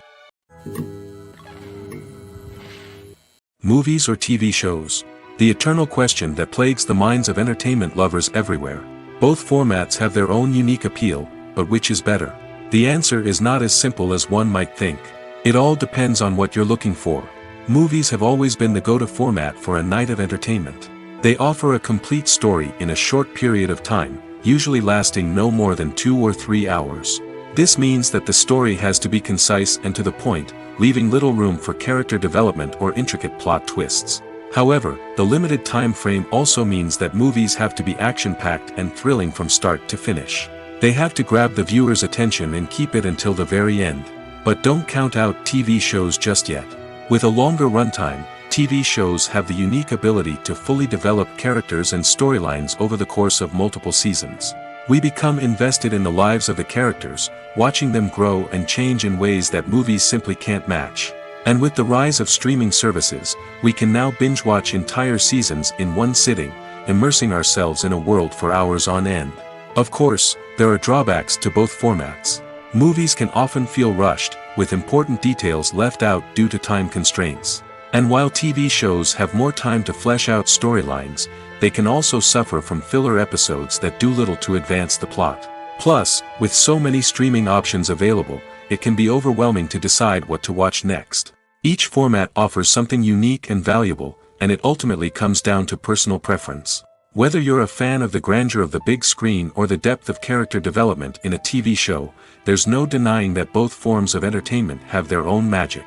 Movies or TV shows? The eternal question that plagues the minds of entertainment lovers everywhere. Both formats have their own unique appeal, but which is better? The answer is not as simple as one might think. It all depends on what you're looking for. Movies have always been the go-to format for a night of entertainment. They offer a complete story in a short period of time, usually lasting no more than 2 or 3 hours. This means that the story has to be concise and to the point, leaving little room for character development or intricate plot twists. However, the limited time frame also means that movies have to be action-packed and thrilling from start to finish. They have to grab the viewer's attention and keep it until the very end. But don't count out TV shows just yet. With a longer runtime, TV shows have the unique ability to fully develop characters and storylines over the course of multiple seasons. We become invested in the lives of the characters, watching them grow and change in ways that movies simply can't match. And with the rise of streaming services, we can now binge-watch entire seasons in one sitting, immersing ourselves in a world for hours on end. Of course, there are drawbacks to both formats. Movies can often feel rushed, with important details left out due to time constraints. And while TV shows have more time to flesh out storylines, they can also suffer from filler episodes that do little to advance the plot. Plus, with so many streaming options available, it can be overwhelming to decide what to watch next. Each format offers something unique and valuable, and it ultimately comes down to personal preference. Whether you're a fan of the grandeur of the big screen or the depth of character development in a TV show, there's no denying that both forms of entertainment have their own magic.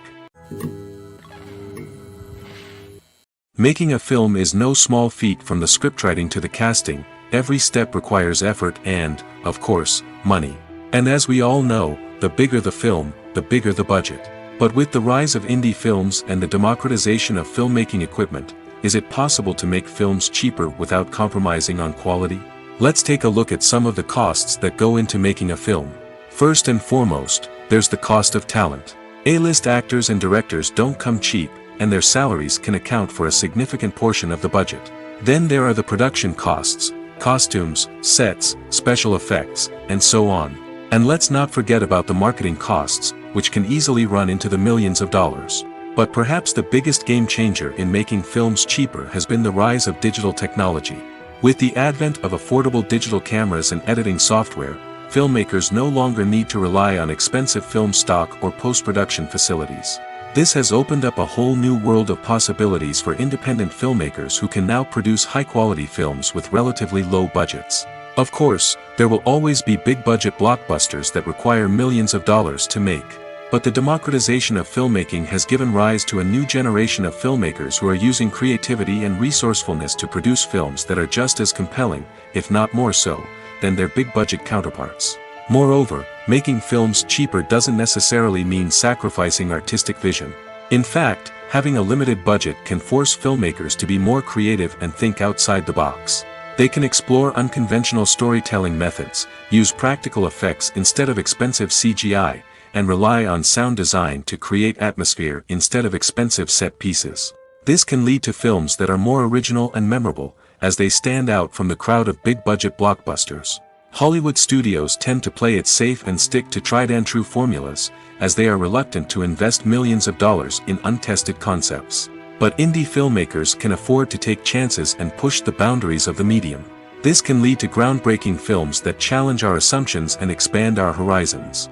Making a film is no small feat. From the scriptwriting to the casting, every step requires effort and, of course, money. And as we all know, the bigger the film, the bigger the budget. But with the rise of indie films and the democratization of filmmaking equipment, is it possible to make films cheaper without compromising on quality? Let's take a look at some of the costs that go into making a film. First and foremost, there's the cost of talent. A-list actors and directors don't come cheap, and their salaries can account for a significant portion of the budget. Then there are the production costs, costumes, sets, special effects, and so on. And let's not forget about the marketing costs, which can easily run into the millions of dollars. But perhaps the biggest game changer in making films cheaper has been the rise of digital technology. With the advent of affordable digital cameras and editing software, filmmakers no longer need to rely on expensive film stock or post-production facilities. This has opened up a whole new world of possibilities for independent filmmakers who can now produce high-quality films with relatively low budgets. Of course, there will always be big-budget blockbusters that require millions of dollars to make. But the democratization of filmmaking has given rise to a new generation of filmmakers who are using creativity and resourcefulness to produce films that are just as compelling, if not more so, than their big-budget counterparts. Moreover, making films cheaper doesn't necessarily mean sacrificing artistic vision. In fact, having a limited budget can force filmmakers to be more creative and think outside the box. They can explore unconventional storytelling methods, use practical effects instead of expensive CGI, and rely on sound design to create atmosphere instead of expensive set pieces. This can lead to films that are more original and memorable, as they stand out from the crowd of big-budget blockbusters. Hollywood studios tend to play it safe and stick to tried-and-true formulas, as they are reluctant to invest millions of dollars in untested concepts. But indie filmmakers can afford to take chances and push the boundaries of the medium. This can lead to groundbreaking films that challenge our assumptions and expand our horizons.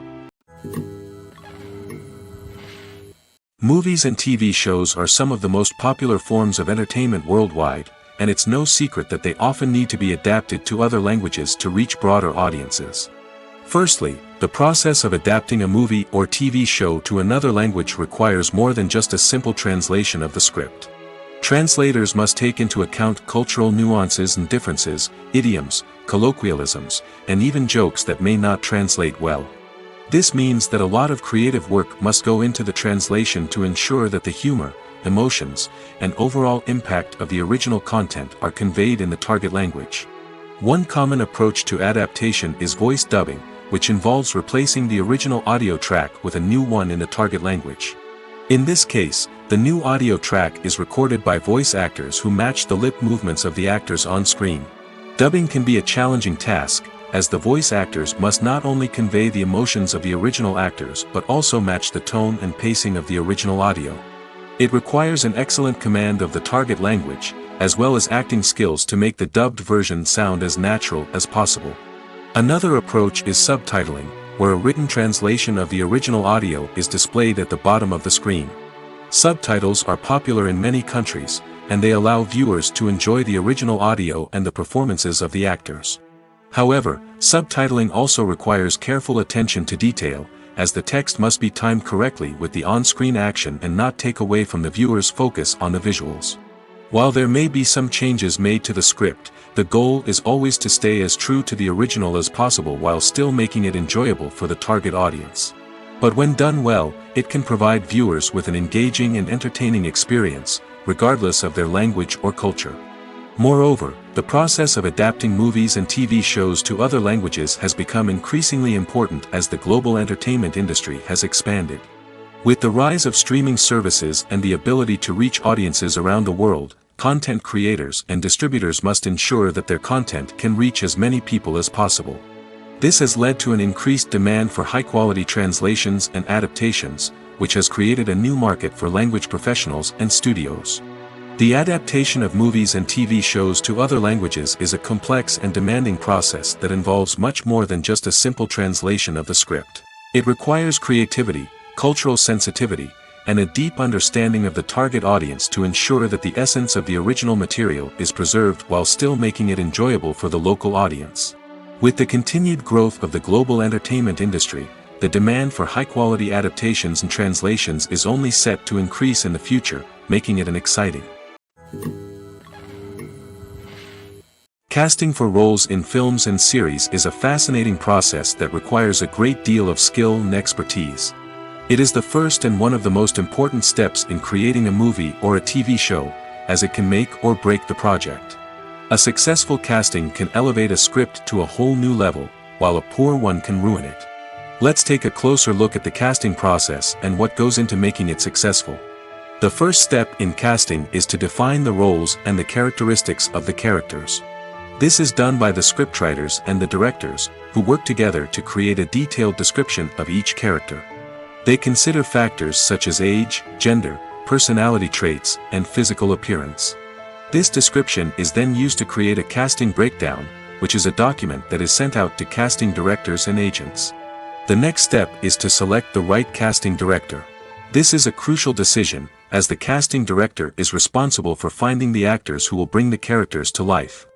Movies and TV shows are some of the most popular forms of entertainment worldwide, and it's no secret that they often need to be adapted to other languages to reach broader audiences. Firstly, the process of adapting a movie or TV show to another language requires more than just a simple translation of the script. Translators must take into account cultural nuances and differences, idioms, colloquialisms, and even jokes that may not translate well. This means that a lot of creative work must go into the translation to ensure that the humor, emotions, and overall impact of the original content are conveyed in the target language. One common approach to adaptation is voice dubbing, which involves replacing the original audio track with a new one in the target language. In this case, the new audio track is recorded by voice actors who match the lip movements of the actors on screen. Dubbing can be a challenging task, as the voice actors must not only convey the emotions of the original actors but also match the tone and pacing of the original audio. It requires an excellent command of the target language, as well as acting skills to make the dubbed version sound as natural as possible. Another approach is subtitling, where a written translation of the original audio is displayed at the bottom of the screen. Subtitles are popular in many countries, and they allow viewers to enjoy the original audio and the performances of the actors. However, subtitling also requires careful attention to detail, as the text must be timed correctly with the on-screen action and not take away from the viewer's focus on the visuals. While there may be some changes made to the script, the goal is always to stay as true to the original as possible while still making it enjoyable for the target audience. But when done well, it can provide viewers with an engaging and entertaining experience, regardless of their language or culture. Moreover, the process of adapting movies and TV shows to other languages has become increasingly important as the global entertainment industry has expanded. With the rise of streaming services and the ability to reach audiences around the world, content creators and distributors must ensure that their content can reach as many people as possible. This has led to an increased demand for high-quality translations and adaptations, which has created a new market for language professionals and studios. The adaptation of movies and TV shows to other languages is a complex and demanding process that involves much more than just a simple translation of the script. It requires creativity, cultural sensitivity, and a deep understanding of the target audience to ensure that the essence of the original material is preserved while still making it enjoyable for the local audience. With the continued growth of the global entertainment industry, the demand for high-quality adaptations and translations is only set to increase in the future, making it an exciting. Casting for roles in films and series is a fascinating process that requires a great deal of skill and expertise. It is the first and one of the most important steps in creating a movie or a TV show, as it can make or break the project. A successful casting can elevate a script to a whole new level, while a poor one can ruin it. Let's take a closer look at the casting process and what goes into making it successful. The first step in casting is to define the roles and the characteristics of the characters. This is done by the scriptwriters and the directors, who work together to create a detailed description of each character. They consider factors such as age, gender, personality traits, and physical appearance. This description is then used to create a casting breakdown, which is a document that is sent out to casting directors and agents. The next step is to select the right casting director. This is a crucial decision, as the casting director is responsible for finding the actors who will bring the characters to life.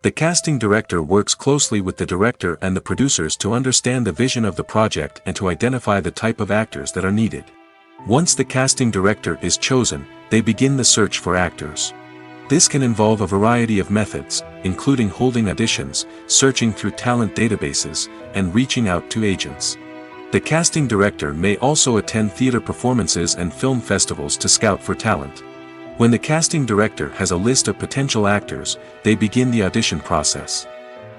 The casting director works closely with the director and the producers to understand the vision of the project and to identify the type of actors that are needed. Once the casting director is chosen, they begin the search for actors. This can involve a variety of methods, including holding auditions, searching through talent databases, and reaching out to agents. The casting director may also attend theater performances and film festivals to scout for talent. When the casting director has a list of potential actors, they begin the audition process.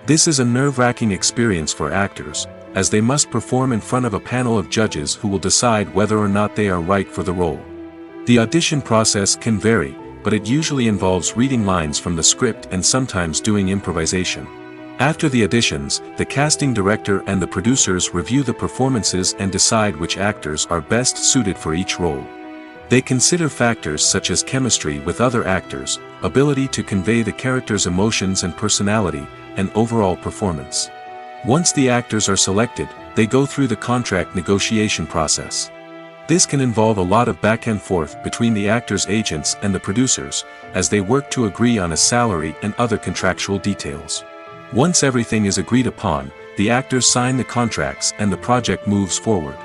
This is a nerve-wracking experience for actors, as they must perform in front of a panel of judges who will decide whether or not they are right for the role. The audition process can vary, but it usually involves reading lines from the script and sometimes doing improvisation. After the auditions, the casting director and the producers review the performances and decide which actors are best suited for each role. They consider factors such as chemistry with other actors, ability to convey the character's emotions and personality, and overall performance. Once the actors are selected, they go through the contract negotiation process. This can involve a lot of back and forth between the actors' agents and the producers, as they work to agree on a salary and other contractual details. Once everything is agreed upon, the actors sign the contracts and the project moves forward.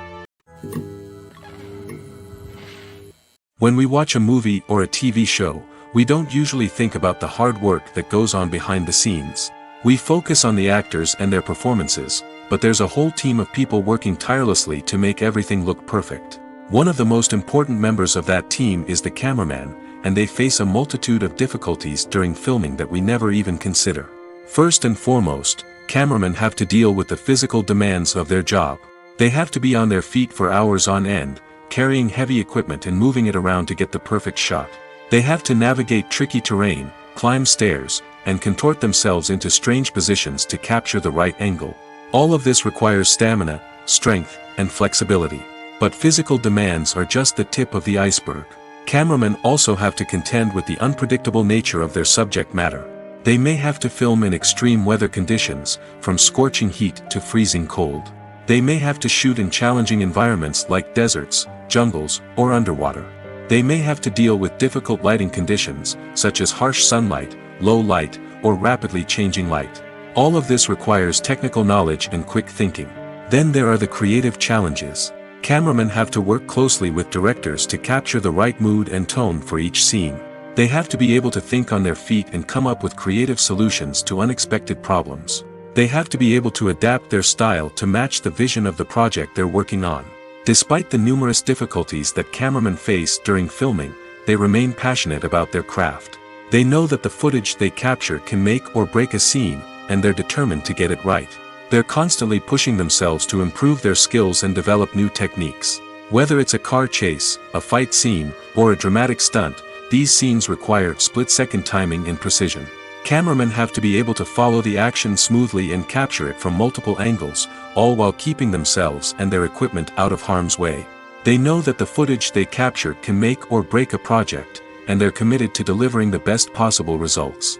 When we watch a movie or a TV show, we don't usually think about the hard work that goes on behind the scenes. We focus on the actors and their performances, but there's a whole team of people working tirelessly to make everything look perfect. One of the most important members of that team is the cameraman, and they face a multitude of difficulties during filming that we never even consider. First and foremost, cameramen have to deal with the physical demands of their job. They have to be on their feet for hours on end, carrying heavy equipment and moving it around to get the perfect shot. They have to navigate tricky terrain, climb stairs, and contort themselves into strange positions to capture the right angle. All of this requires stamina, strength, and flexibility. But physical demands are just the tip of the iceberg. Cameramen also have to contend with the unpredictable nature of their subject matter. They may have to film in extreme weather conditions, from scorching heat to freezing cold. They may have to shoot in challenging environments like deserts, jungles, or underwater. They may have to deal with difficult lighting conditions, such as harsh sunlight, low light, or rapidly changing light. All of this requires technical knowledge and quick thinking. Then there are the creative challenges. Cameramen have to work closely with directors to capture the right mood and tone for each scene. They have to be able to think on their feet and come up with creative solutions to unexpected problems. They have to be able to adapt their style to match the vision of the project they're working on. Despite the numerous difficulties that cameramen face during filming, they remain passionate about their craft. They know that the footage they capture can make or break a scene, and they're determined to get it right. They're constantly pushing themselves to improve their skills and develop new techniques. Whether it's a car chase, a fight scene, or a dramatic stunt, these scenes require split-second timing and precision. Cameramen have to be able to follow the action smoothly and capture it from multiple angles, all while keeping themselves and their equipment out of harm's way. They know that the footage they capture can make or break a project, and they're committed to delivering the best possible results.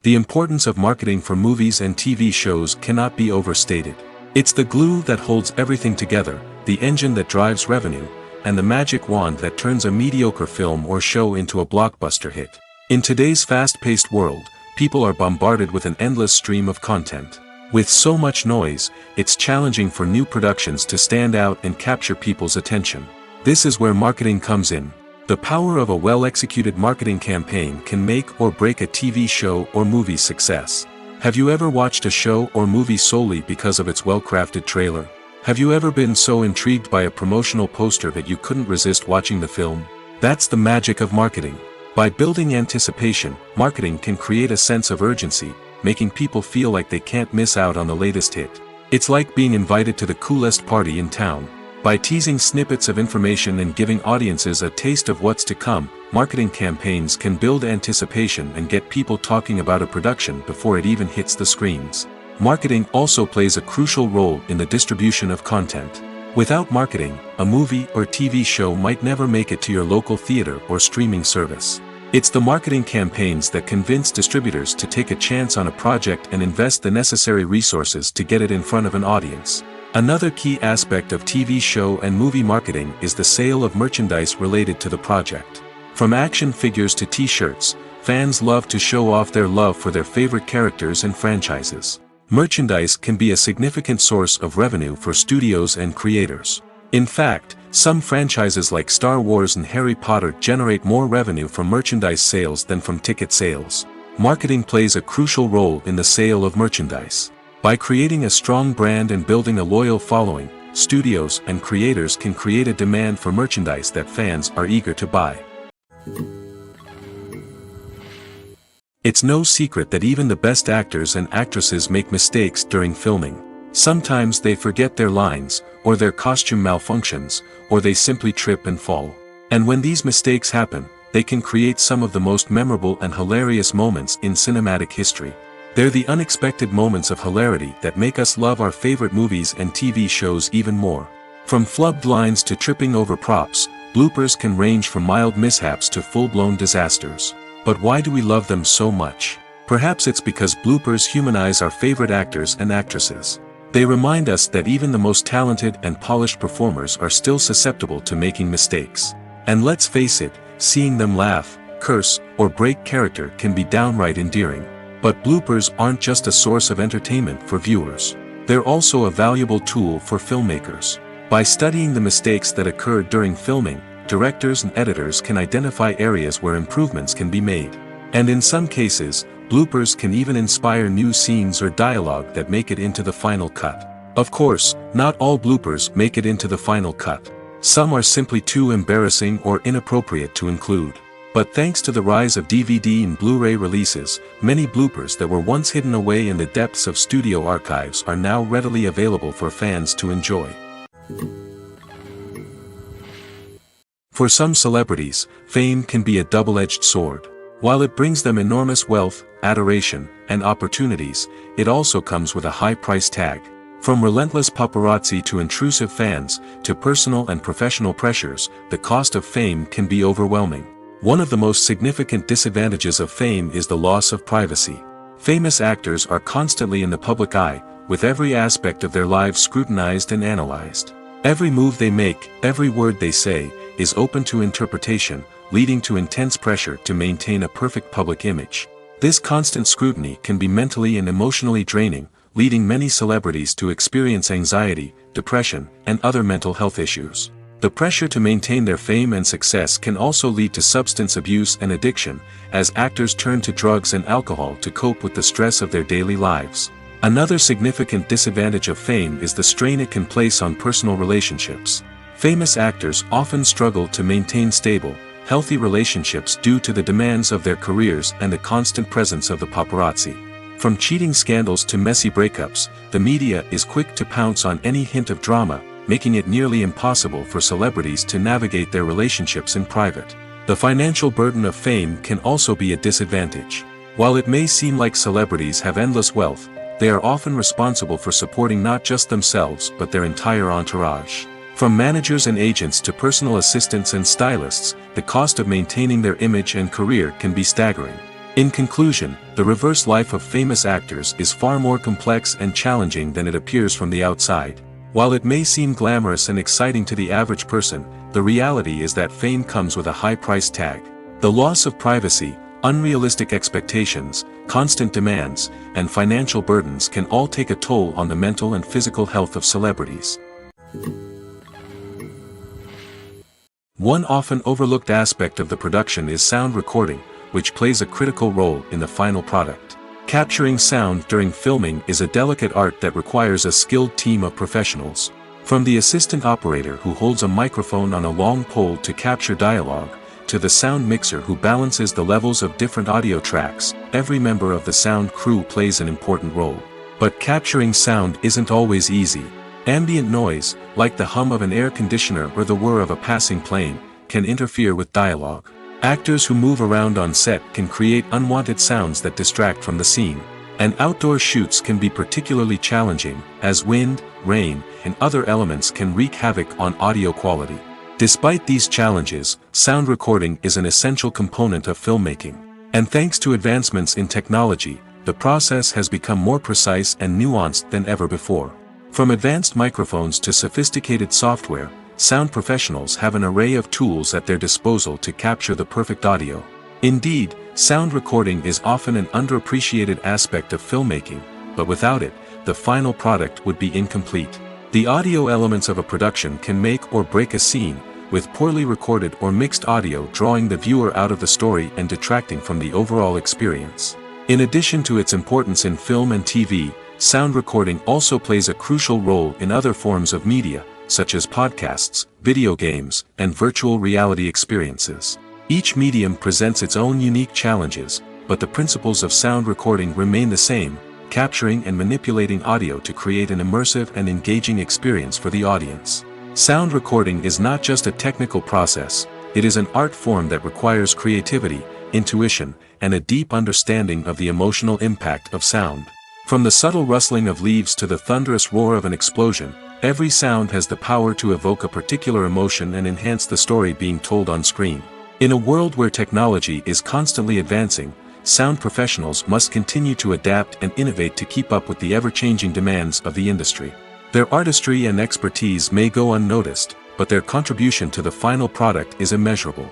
The importance of marketing for movies and TV shows cannot be overstated. It's the glue that holds everything together, the engine that drives revenue, and the magic wand that turns a mediocre film or show into a blockbuster hit. In today's fast-paced world, people are bombarded with an endless stream of content. With so much noise, it's challenging for new productions to stand out and capture people's attention. This is where marketing comes in. The power of a well-executed marketing campaign can make or break a TV show or movie's success. Have you ever watched a show or movie solely because of its well-crafted trailer? Have you ever been so intrigued by a promotional poster that you couldn't resist watching the film? That's the magic of marketing. By building anticipation, marketing can create a sense of urgency, making people feel like they can't miss out on the latest hit. It's like being invited to the coolest party in town. By teasing snippets of information and giving audiences a taste of what's to come, marketing campaigns can build anticipation and get people talking about a production before it even hits the screens. Marketing also plays a crucial role in the distribution of content. Without marketing, a movie or TV show might never make it to your local theater or streaming service. It's the marketing campaigns that convince distributors to take a chance on a project and invest the necessary resources to get it in front of an audience. Another key aspect of TV show and movie marketing is the sale of merchandise related to the project. From action figures to t-shirts, fans love to show off their love for their favorite characters and franchises. Merchandise can be a significant source of revenue for studios and creators. In fact, some franchises like Star Wars and Harry Potter generate more revenue from merchandise sales than from ticket sales. Marketing plays a crucial role in the sale of merchandise. By creating a strong brand and building a loyal following, studios and creators can create a demand for merchandise that fans are eager to buy. It's no secret that even the best actors and actresses make mistakes during filming. Sometimes they forget their lines, or their costume malfunctions, or they simply trip and fall. And when these mistakes happen, they can create some of the most memorable and hilarious moments in cinematic history. They're the unexpected moments of hilarity that make us love our favorite movies and TV shows even more. From flubbed lines to tripping over props, bloopers can range from mild mishaps to full-blown disasters. But why do we love them so much? Perhaps it's because bloopers humanize our favorite actors and actresses. They remind us that even the most talented and polished performers are still susceptible to making mistakes. And let's face it, seeing them laugh, curse, or break character can be downright endearing. But bloopers aren't just a source of entertainment for viewers. They're also a valuable tool for filmmakers. By studying the mistakes that occurred during filming, directors and editors can identify areas where improvements can be made. And in some cases, bloopers can even inspire new scenes or dialogue that make it into the final cut. Of course, not all bloopers make it into the final cut. Some are simply too embarrassing or inappropriate to include. But thanks to the rise of DVD and Blu-ray releases, many bloopers that were once hidden away in the depths of studio archives are now readily available for fans to enjoy. For some celebrities, fame can be a double-edged sword. While it brings them enormous wealth, adoration, and opportunities, it also comes with a high price tag. From relentless paparazzi to intrusive fans, to personal and professional pressures, the cost of fame can be overwhelming. One of the most significant disadvantages of fame is the loss of privacy. Famous actors are constantly in the public eye, with every aspect of their lives scrutinized and analyzed. Every move they make, every word they say, is open to interpretation, leading to intense pressure to maintain a perfect public image. This constant scrutiny can be mentally and emotionally draining, leading many celebrities to experience anxiety, depression, and other mental health issues. The pressure to maintain their fame and success can also lead to substance abuse and addiction, as actors turn to drugs and alcohol to cope with the stress of their daily lives. Another significant disadvantage of fame is the strain it can place on personal relationships. Famous actors often struggle to maintain stable, healthy relationships due to the demands of their careers and the constant presence of the paparazzi. From cheating scandals to messy breakups, the media is quick to pounce on any hint of drama, making it nearly impossible for celebrities to navigate their relationships in private. The financial burden of fame can also be a disadvantage. While it may seem like celebrities have endless wealth, they are often responsible for supporting not just themselves but their entire entourage. From managers and agents to personal assistants and stylists, the cost of maintaining their image and career can be staggering. In conclusion, the reverse life of famous actors is far more complex and challenging than it appears from the outside. While it may seem glamorous and exciting to the average person, the reality is that fame comes with a high price tag. The loss of privacy, unrealistic expectations, constant demands, and financial burdens can all take a toll on the mental and physical health of celebrities. One often overlooked aspect of the production is sound recording, which plays a critical role in the final product. Capturing sound during filming is a delicate art that requires a skilled team of professionals. From the assistant operator who holds a microphone on a long pole to capture dialogue, to the sound mixer who balances the levels of different audio tracks, every member of the sound crew plays an important role. But capturing sound isn't always easy. Ambient noise, like the hum of an air conditioner or the whir of a passing plane, can interfere with dialogue. Actors who move around on set can create unwanted sounds that distract from the scene. And outdoor shoots can be particularly challenging, as wind, rain, and other elements can wreak havoc on audio quality. Despite these challenges, sound recording is an essential component of filmmaking. And thanks to advancements in technology, the process has become more precise and nuanced than ever before. From advanced microphones to sophisticated software, sound professionals have an array of tools at their disposal to capture the perfect audio. Indeed, sound recording is often an underappreciated aspect of filmmaking, but without it, the final product would be incomplete. The audio elements of a production can make or break a scene, with poorly recorded or mixed audio drawing the viewer out of the story and detracting from the overall experience. In addition to its importance in film and TV, sound recording also plays a crucial role in other forms of media, such as podcasts, video games, and virtual reality experiences. Each medium presents its own unique challenges, but the principles of sound recording remain the same, capturing and manipulating audio to create an immersive and engaging experience for the audience. Sound recording is not just a technical process, it is an art form that requires creativity, intuition, and a deep understanding of the emotional impact of sound. From the subtle rustling of leaves to the thunderous roar of an explosion, Every sound has the power to evoke a particular emotion and enhance the story being told on screen. In a world where technology is constantly advancing, sound professionals must continue to adapt and innovate to keep up with the ever-changing demands of the industry. Their artistry and expertise may go unnoticed, but their contribution to the final product is immeasurable.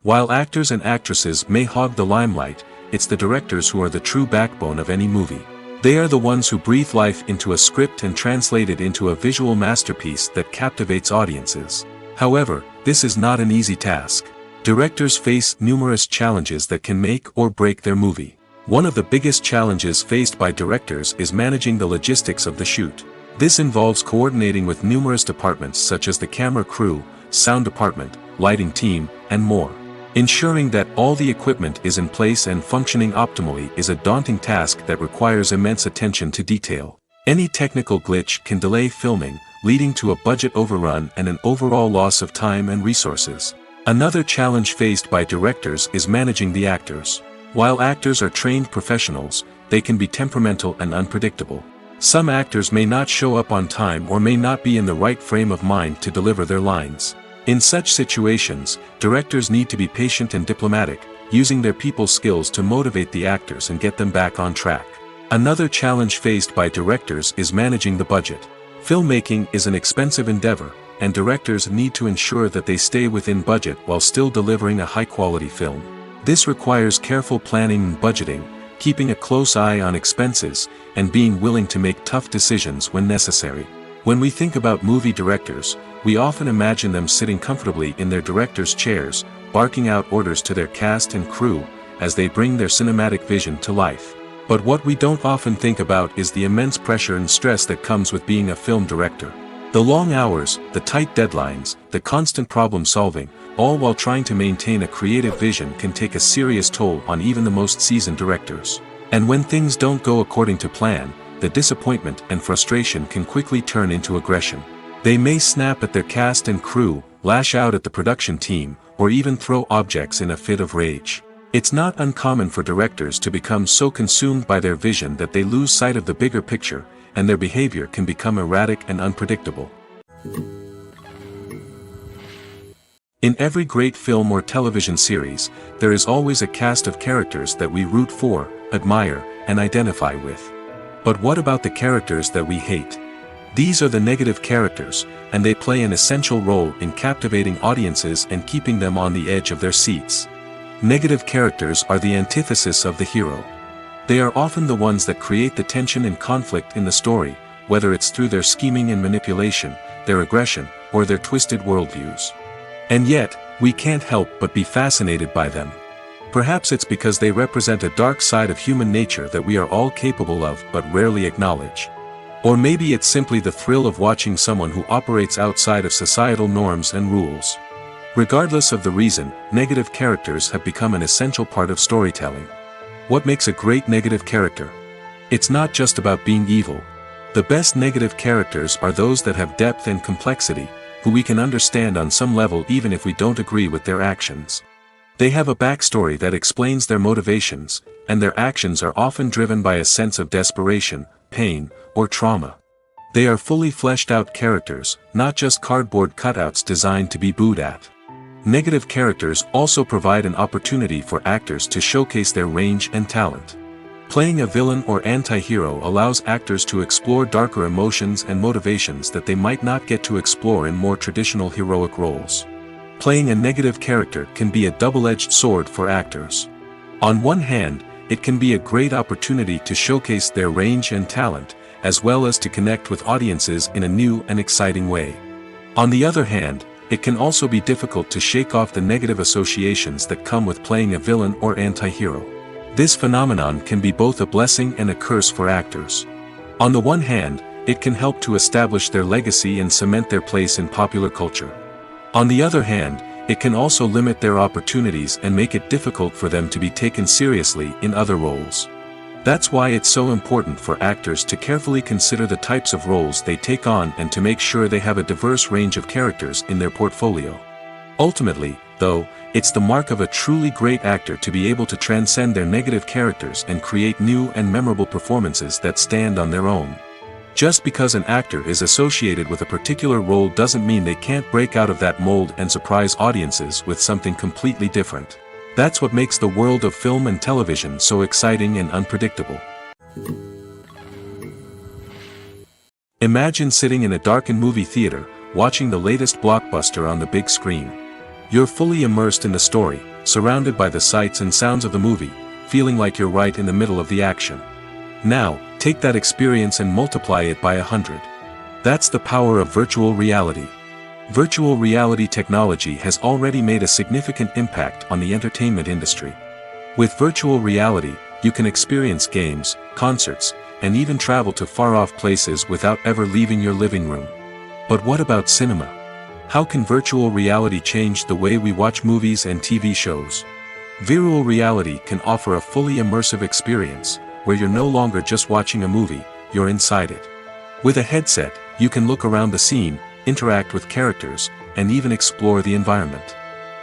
While actors and actresses may hog the limelight, it's the directors who are the true backbone of any movie. They are the ones who breathe life into a script and translate it into a visual masterpiece that captivates audiences. However, this is not an easy task. Directors face numerous challenges that can make or break their movie. One of the biggest challenges faced by directors is managing the logistics of the shoot. This involves coordinating with numerous departments such as the camera crew, sound department, lighting team, and more. Ensuring that all the equipment is in place and functioning optimally is a daunting task that requires immense attention to detail. Any technical glitch can delay filming, leading to a budget overrun and an overall loss of time and resources. Another challenge faced by directors is managing the actors. While actors are trained professionals, they can be temperamental and unpredictable. Some actors may not show up on time or may not be in the right frame of mind to deliver their lines. In such situations, directors need to be patient and diplomatic, using their people skills to motivate the actors and get them back on track. Another challenge faced by directors is managing the budget. Filmmaking is an expensive endeavor, and directors need to ensure that they stay within budget while still delivering a high-quality film. This requires careful planning and budgeting, keeping a close eye on expenses, and being willing to make tough decisions when necessary. When we think about movie directors, we often imagine them sitting comfortably in their director's chairs, barking out orders to their cast and crew, as they bring their cinematic vision to life. But what we don't often think about is the immense pressure and stress that comes with being a film director. The long hours, the tight deadlines, the constant problem solving, all while trying to maintain a creative vision can take a serious toll on even the most seasoned directors. And when things don't go according to plan, the disappointment and frustration can quickly turn into aggression. They may snap at their cast and crew, lash out at the production team, or even throw objects in a fit of rage. It's not uncommon for directors to become so consumed by their vision that they lose sight of the bigger picture, and their behavior can become erratic and unpredictable. In every great film or television series, there is always a cast of characters that we root for, admire, and identify with. But what about the characters that we hate? These are the negative characters, and they play an essential role in captivating audiences and keeping them on the edge of their seats. Negative characters are the antithesis of the hero. They are often the ones that create the tension and conflict in the story, whether it's through their scheming and manipulation, their aggression, or their twisted worldviews. And yet, we can't help but be fascinated by them. Perhaps it's because they represent a dark side of human nature that we are all capable of but rarely acknowledge. Or maybe it's simply the thrill of watching someone who operates outside of societal norms and rules. Regardless of the reason, negative characters have become an essential part of storytelling. What makes a great negative character? It's not just about being evil. The best negative characters are those that have depth and complexity, who we can understand on some level even if we don't agree with their actions. They have a backstory that explains their motivations, and their actions are often driven by a sense of desperation, pain, or trauma. They are fully fleshed out characters, not just cardboard cutouts designed to be booed at. Negative characters also provide an opportunity for actors to showcase their range and talent. Playing a villain or anti-hero allows actors to explore darker emotions and motivations that they might not get to explore in more traditional heroic roles. Playing a negative character can be a double-edged sword for actors. On one hand, it can be a great opportunity to showcase their range and talent, as well as to connect with audiences in a new and exciting way. On the other hand, it can also be difficult to shake off the negative associations that come with playing a villain or anti-hero. This phenomenon can be both a blessing and a curse for actors. On the one hand, it can help to establish their legacy and cement their place in popular culture. On the other hand, it can also limit their opportunities and make it difficult for them to be taken seriously in other roles. That's why it's so important for actors to carefully consider the types of roles they take on and to make sure they have a diverse range of characters in their portfolio. Ultimately, though, it's the mark of a truly great actor to be able to transcend their negative characters and create new and memorable performances that stand on their own. Just because an actor is associated with a particular role doesn't mean they can't break out of that mold and surprise audiences with something completely different. That's what makes the world of film and television so exciting and unpredictable. Imagine sitting in a darkened movie theater, watching the latest blockbuster on the big screen. You're fully immersed in the story, surrounded by the sights and sounds of the movie, feeling like you're right in the middle of the action. Now, take that experience and multiply it by 100. That's the power of virtual reality. Virtual reality technology has already made a significant impact on the entertainment industry. With virtual reality, you can experience games, concerts, and even travel to far-off places without ever leaving your living room. But what about cinema? How can virtual reality change the way we watch movies and TV shows? Virtual reality can offer a fully immersive experience, where you're no longer just watching a movie, you're inside it. With a headset, you can look around the scene, interact with characters, and even explore the environment.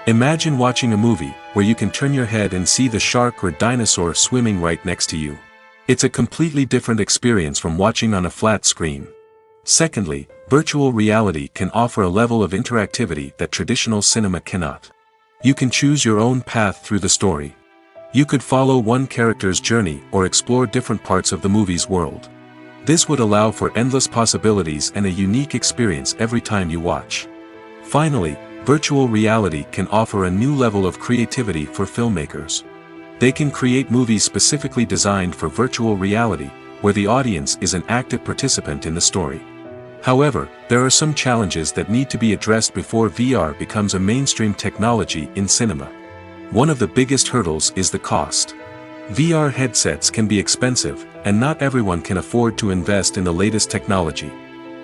Imagine watching a movie, where you can turn your head and see the shark or dinosaur swimming right next to you. It's a completely different experience from watching on a flat screen. Secondly, virtual reality can offer a level of interactivity that traditional cinema cannot. You can choose your own path through the story. You could follow one character's journey or explore different parts of the movie's world. This would allow for endless possibilities and a unique experience every time you watch. Finally, virtual reality can offer a new level of creativity for filmmakers. They can create movies specifically designed for virtual reality, where the audience is an active participant in the story. However, there are some challenges that need to be addressed before VR becomes a mainstream technology in cinema. One of the biggest hurdles is the cost. VR headsets can be expensive, and not everyone can afford to invest in the latest technology.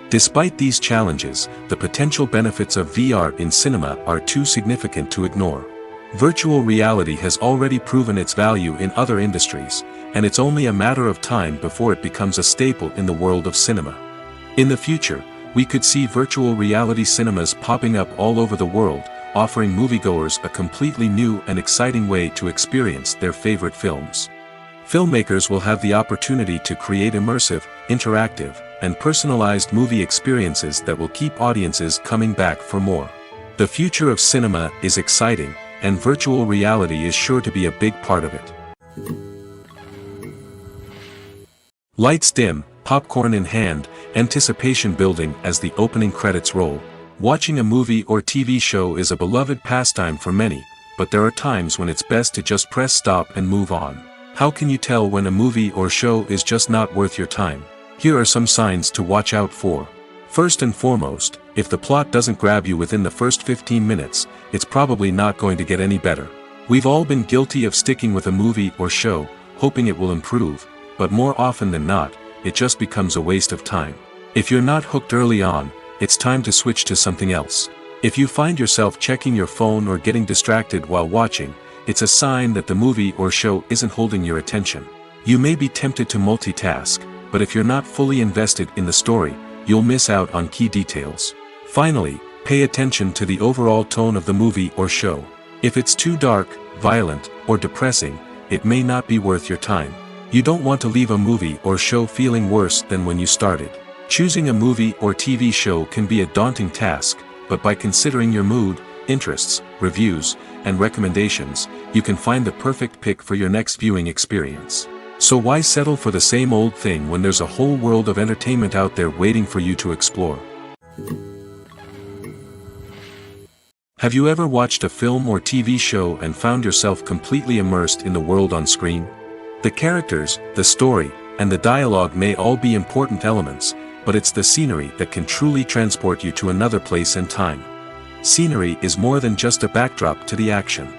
Despite these challenges, the potential benefits of VR in cinema are too significant to ignore. Virtual reality has already proven its value in other industries, and it's only a matter of time before it becomes a staple in the world of cinema. In the future, we could see virtual reality cinemas popping up all over the world, offering moviegoers a completely new and exciting way to experience their favorite films. Filmmakers will have the opportunity to create immersive, interactive, and personalized movie experiences that will keep audiences coming back for more. The future of cinema is exciting, and virtual reality is sure to be a big part of it. Lights dim, popcorn in hand, anticipation building as the opening credits roll. Watching a movie or TV show is a beloved pastime for many, but there are times when it's best to just press stop and move on. How can you tell when a movie or show is just not worth your time? Here are some signs to watch out for. First and foremost, if the plot doesn't grab you within the first 15 minutes, it's probably not going to get any better. We've all been guilty of sticking with a movie or show, hoping it will improve, but more often than not, it just becomes a waste of time. If you're not hooked early on, it's time to switch to something else. If you find yourself checking your phone or getting distracted while watching, it's a sign that the movie or show isn't holding your attention. You may be tempted to multitask, but if you're not fully invested in the story, you'll miss out on key details. Finally, pay attention to the overall tone of the movie or show. If it's too dark, violent, or depressing, it may not be worth your time. You don't want to leave a movie or show feeling worse than when you started. Choosing a movie or TV show can be a daunting task, but by considering your mood, interests, reviews, and recommendations, you can find the perfect pick for your next viewing experience. So why settle for the same old thing when there's a whole world of entertainment out there waiting for you to explore? Have you ever watched a film or TV show and found yourself completely immersed in the world on screen? The characters, the story, and the dialogue may all be important elements, but it's the scenery that can truly transport you to another place and time. Scenery is more than just a backdrop to the action.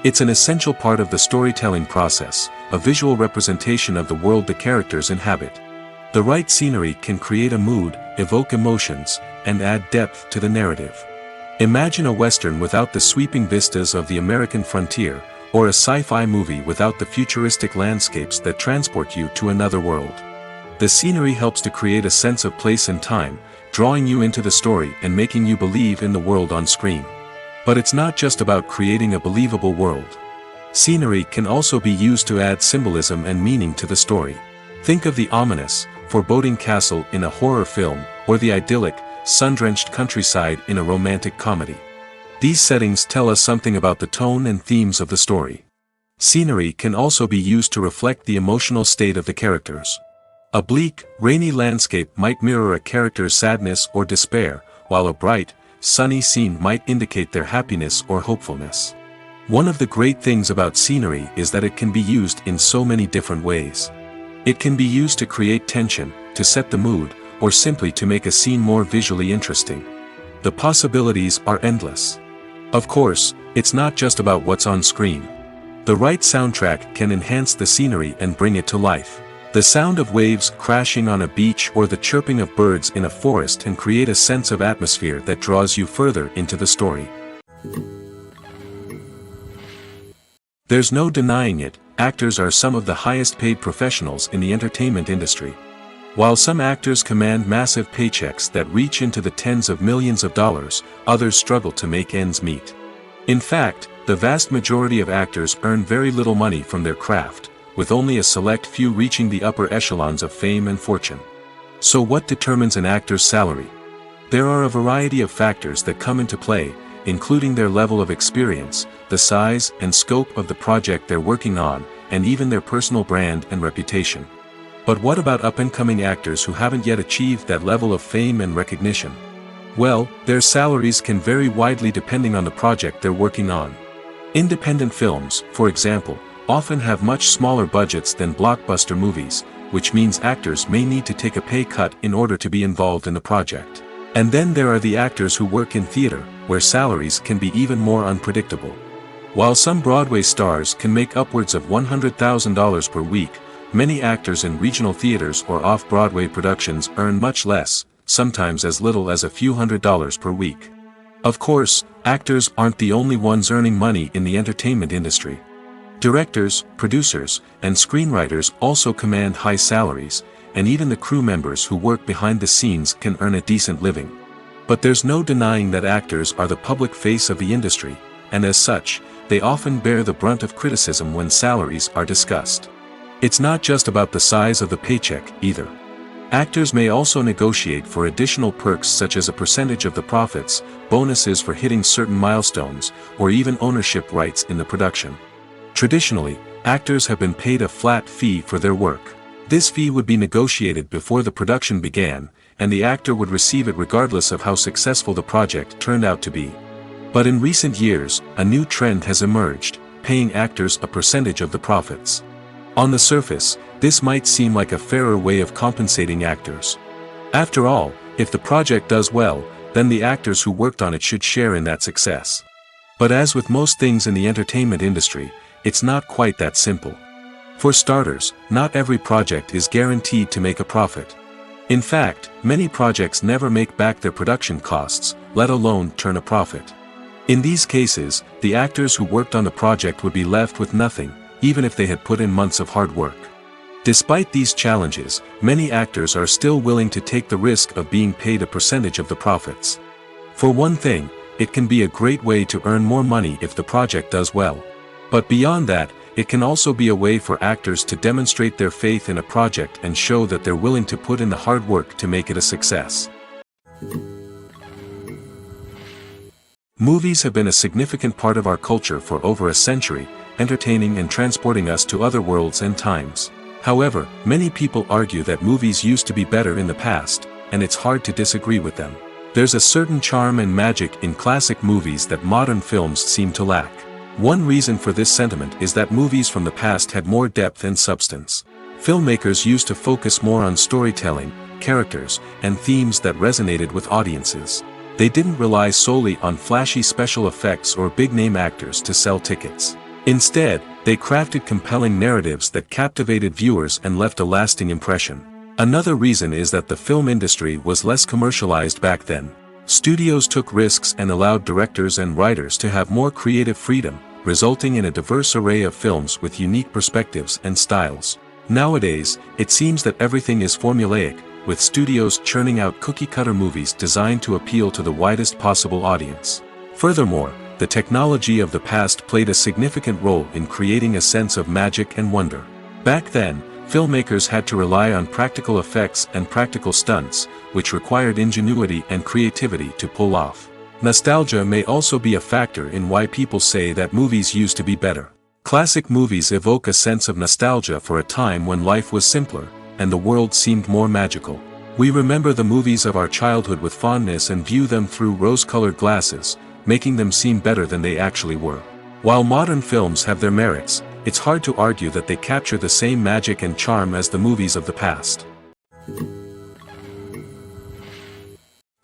It's an essential part of the storytelling process, a visual representation of the world the characters inhabit. The right scenery can create a mood, evoke emotions, and add depth to the narrative. Imagine a Western without the sweeping vistas of the American frontier, or a sci-fi movie without the futuristic landscapes that transport you to another world. The scenery helps to create a sense of place and time, drawing you into the story and making you believe in the world on screen. But it's not just about creating a believable world. Scenery can also be used to add symbolism and meaning to the story. Think of the ominous, foreboding castle in a horror film, or the idyllic, sun-drenched countryside in a romantic comedy. These settings tell us something about the tone and themes of the story. Scenery can also be used to reflect the emotional state of the characters. A bleak, rainy landscape might mirror a character's sadness or despair, while a bright, sunny scene might indicate their happiness or hopefulness. One of the great things about scenery is that it can be used in so many different ways. It can be used to create tension, to set the mood, or simply to make a scene more visually interesting. The possibilities are endless. Of course, it's not just about what's on screen. The right soundtrack can enhance the scenery and bring it to life. The sound of waves crashing on a beach or the chirping of birds in a forest can create a sense of atmosphere that draws you further into the story. There's no denying it, actors are some of the highest paid professionals in the entertainment industry. While some actors command massive paychecks that reach into the tens of millions of dollars, others struggle to make ends meet. In fact, the vast majority of actors earn very little money from their craft, with only a select few reaching the upper echelons of fame and fortune. So what determines an actor's salary? There are a variety of factors that come into play, including their level of experience, the size and scope of the project they're working on, and even their personal brand and reputation. But what about up-and-coming actors who haven't yet achieved that level of fame and recognition? Well, their salaries can vary widely depending on the project they're working on. Independent films, for example, often have much smaller budgets than blockbuster movies, which means actors may need to take a pay cut in order to be involved in the project. And then there are the actors who work in theater, where salaries can be even more unpredictable. While some Broadway stars can make upwards of $100,000 per week, many actors in regional theaters or off-Broadway productions earn much less, sometimes as little as a few $100s per week. Of course, actors aren't the only ones earning money in the entertainment industry. Directors, producers, and screenwriters also command high salaries, and even the crew members who work behind the scenes can earn a decent living. But there's no denying that actors are the public face of the industry, and as such, they often bear the brunt of criticism when salaries are discussed. It's not just about the size of the paycheck, either. Actors may also negotiate for additional perks such as a percentage of the profits, bonuses for hitting certain milestones, or even ownership rights in the production. Traditionally, actors have been paid a flat fee for their work. This fee would be negotiated before the production began, and the actor would receive it regardless of how successful the project turned out to be. But in recent years, a new trend has emerged, paying actors a percentage of the profits. On the surface, this might seem like a fairer way of compensating actors. After all, if the project does well, then the actors who worked on it should share in that success. But as with most things in the entertainment industry, it's not quite that simple. For starters, not every project is guaranteed to make a profit. In fact, many projects never make back their production costs, let alone turn a profit. In these cases, the actors who worked on the project would be left with nothing, even if they had put in months of hard work. Despite these challenges, many actors are still willing to take the risk of being paid a percentage of the profits. For one thing, it can be a great way to earn more money if the project does well. But beyond that, it can also be a way for actors to demonstrate their faith in a project and show that they're willing to put in the hard work to make it a success. Movies have been a significant part of our culture for over a century, entertaining and transporting us to other worlds and times. However, many people argue that movies used to be better in the past, and it's hard to disagree with them. There's a certain charm and magic in classic movies that modern films seem to lack. One reason for this sentiment is that movies from the past had more depth and substance. Filmmakers used to focus more on storytelling, characters, and themes that resonated with audiences. They didn't rely solely on flashy special effects or big-name actors to sell tickets. Instead, they crafted compelling narratives that captivated viewers and left a lasting impression. Another reason is that the film industry was less commercialized back then. Studios took risks and allowed directors and writers to have more creative freedom, resulting in a diverse array of films with unique perspectives and styles. Nowadays, it seems that everything is formulaic, with studios churning out cookie-cutter movies designed to appeal to the widest possible audience. Furthermore, the technology of the past played a significant role in creating a sense of magic and wonder. Back then, filmmakers had to rely on practical effects and practical stunts, which required ingenuity and creativity to pull off. Nostalgia may also be a factor in why people say that movies used to be better. Classic movies evoke a sense of nostalgia for a time when life was simpler, and the world seemed more magical. We remember the movies of our childhood with fondness and view them through rose-colored glasses, making them seem better than they actually were. While modern films have their merits, it's hard to argue that they capture the same magic and charm as the movies of the past.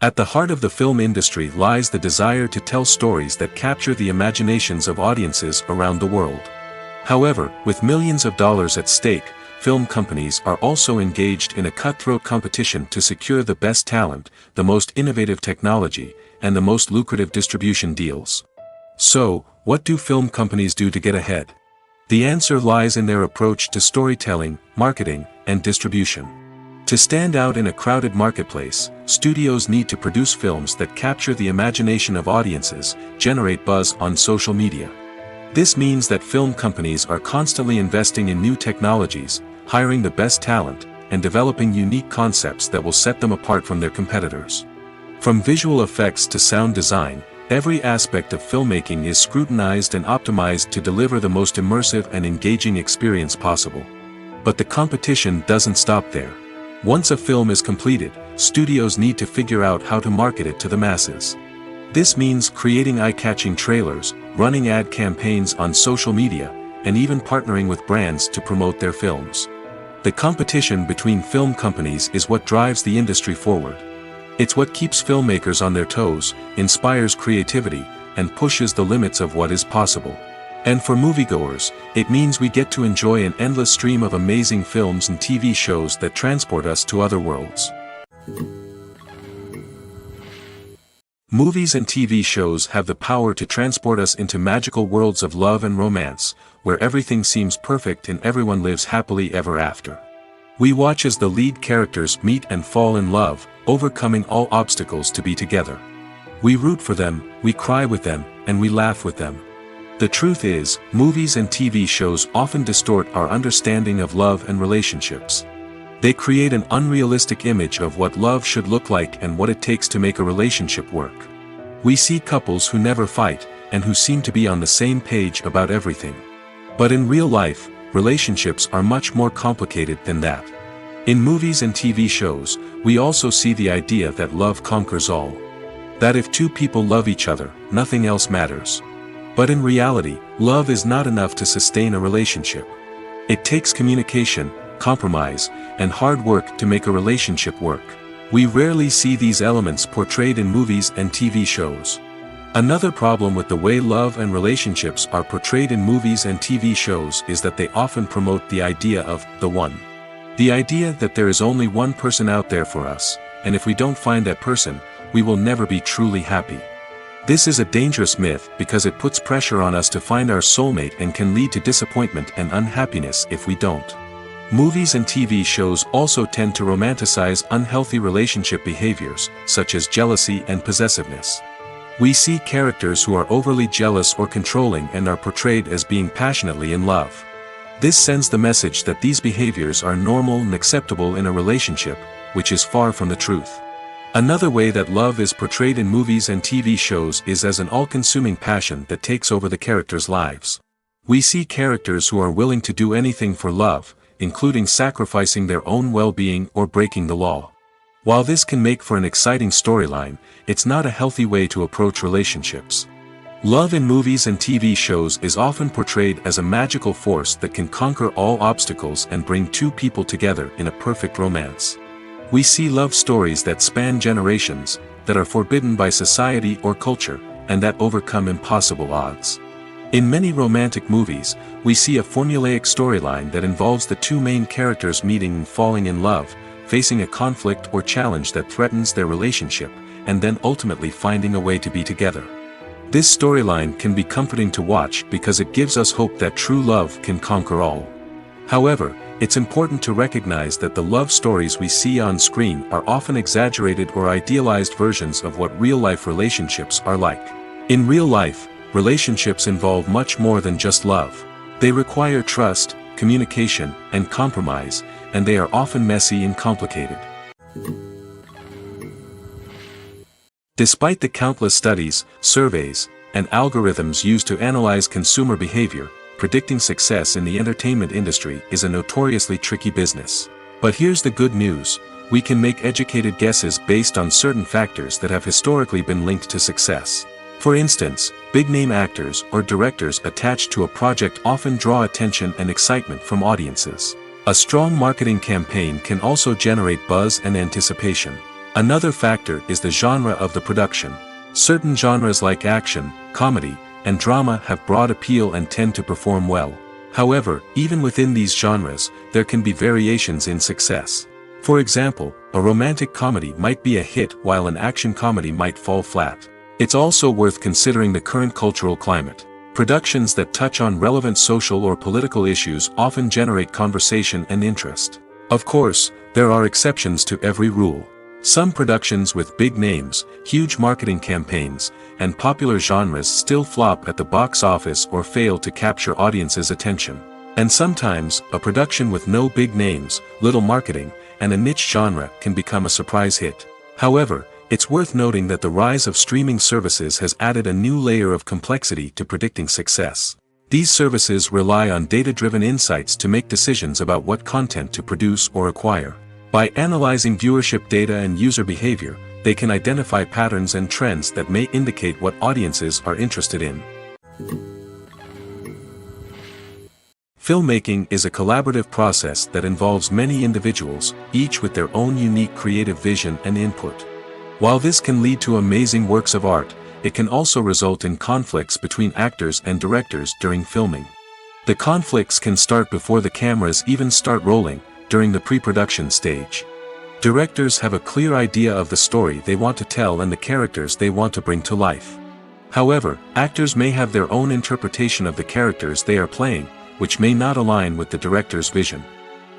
At the heart of the film industry lies the desire to tell stories that capture the imaginations of audiences around the world. However, with millions of dollars at stake, film companies are also engaged in a cutthroat competition to secure the best talent, the most innovative technology, and the most lucrative distribution deals. So, what do film companies do to get ahead? The answer lies in their approach to storytelling, marketing, and distribution. To stand out in a crowded marketplace, studios need to produce films that capture the imagination of audiences, generate buzz on social media. This means that film companies are constantly investing in new technologies, hiring the best talent, and developing unique concepts that will set them apart from their competitors. From visual effects to sound design, every aspect of filmmaking is scrutinized and optimized to deliver the most immersive and engaging experience possible. But the competition doesn't stop there. Once a film is completed, studios need to figure out how to market it to the masses. This means creating eye-catching trailers, running ad campaigns on social media, and even partnering with brands to promote their films. The competition between film companies is what drives the industry forward. It's what keeps filmmakers on their toes, inspires creativity, and pushes the limits of what is possible. And for moviegoers, it means we get to enjoy an endless stream of amazing films and TV shows that transport us to other worlds. Movies and TV shows have the power to transport us into magical worlds of love and romance, where everything seems perfect and everyone lives happily ever after. We watch as the lead characters meet and fall in love, overcoming all obstacles to be together. We root for them, we cry with them, and we laugh with them. The truth is, movies and TV shows often distort our understanding of love and relationships. They create an unrealistic image of what love should look like and what it takes to make a relationship work. We see couples who never fight, and who seem to be on the same page about everything. But in real life, relationships are much more complicated than that. In movies and TV shows, we also see the idea that love conquers all. That if two people love each other, nothing else matters. But in reality, love is not enough to sustain a relationship. It takes communication, compromise, and hard work to make a relationship work. We rarely see these elements portrayed in movies and TV shows. Another problem with the way love and relationships are portrayed in movies and TV shows is that they often promote the idea of the one. The idea that there is only one person out there for us, and if we don't find that person, we will never be truly happy. This is a dangerous myth because it puts pressure on us to find our soulmate and can lead to disappointment and unhappiness if we don't. Movies and TV shows also tend to romanticize unhealthy relationship behaviors, such as jealousy and possessiveness. We see characters who are overly jealous or controlling and are portrayed as being passionately in love. This sends the message that these behaviors are normal and acceptable in a relationship, which is far from the truth. Another way that love is portrayed in movies and TV shows is as an all-consuming passion that takes over the characters' lives. We see characters who are willing to do anything for love, including sacrificing their own well-being or breaking the law. While this can make for an exciting storyline, it's not a healthy way to approach relationships. Love in movies and TV shows is often portrayed as a magical force that can conquer all obstacles and bring two people together in a perfect romance. We see love stories that span generations, that are forbidden by society or culture, and that overcome impossible odds. In many romantic movies, we see a formulaic storyline that involves the two main characters meeting and falling in love, facing a conflict or challenge that threatens their relationship, and then ultimately finding a way to be together. This storyline can be comforting to watch because it gives us hope that true love can conquer all. However, it's important to recognize that the love stories we see on screen are often exaggerated or idealized versions of what real-life relationships are like. In real life, relationships involve much more than just love. They require trust, communication, and compromise, and they are often messy and complicated. Despite the countless studies, surveys, and algorithms used to analyze consumer behavior, predicting success in the entertainment industry is a notoriously tricky business. But here's the good news: we can make educated guesses based on certain factors that have historically been linked to success. For instance, big-name actors or directors attached to a project often draw attention and excitement from audiences. A strong marketing campaign can also generate buzz and anticipation. Another factor is the genre of the production. Certain genres like action, comedy, and drama have broad appeal and tend to perform well. However, even within these genres, there can be variations in success. For example, a romantic comedy might be a hit while an action comedy might fall flat. It's also worth considering the current cultural climate. Productions that touch on relevant social or political issues often generate conversation and interest. Of course, there are exceptions to every rule. Some productions with big names, huge marketing campaigns, and popular genres still flop at the box office or fail to capture audiences' attention. And sometimes, a production with no big names, little marketing, and a niche genre can become a surprise hit. However, it's worth noting that the rise of streaming services has added a new layer of complexity to predicting success. These services rely on data-driven insights to make decisions about what content to produce or acquire. By analyzing viewership data and user behavior, they can identify patterns and trends that may indicate what audiences are interested in. Filmmaking is a collaborative process that involves many individuals, each with their own unique creative vision and input. While this can lead to amazing works of art, it can also result in conflicts between actors and directors during filming. The conflicts can start before the cameras even start rolling, during the pre-production stage. Directors have a clear idea of the story they want to tell and the characters they want to bring to life. However, actors may have their own interpretation of the characters they are playing, which may not align with the director's vision.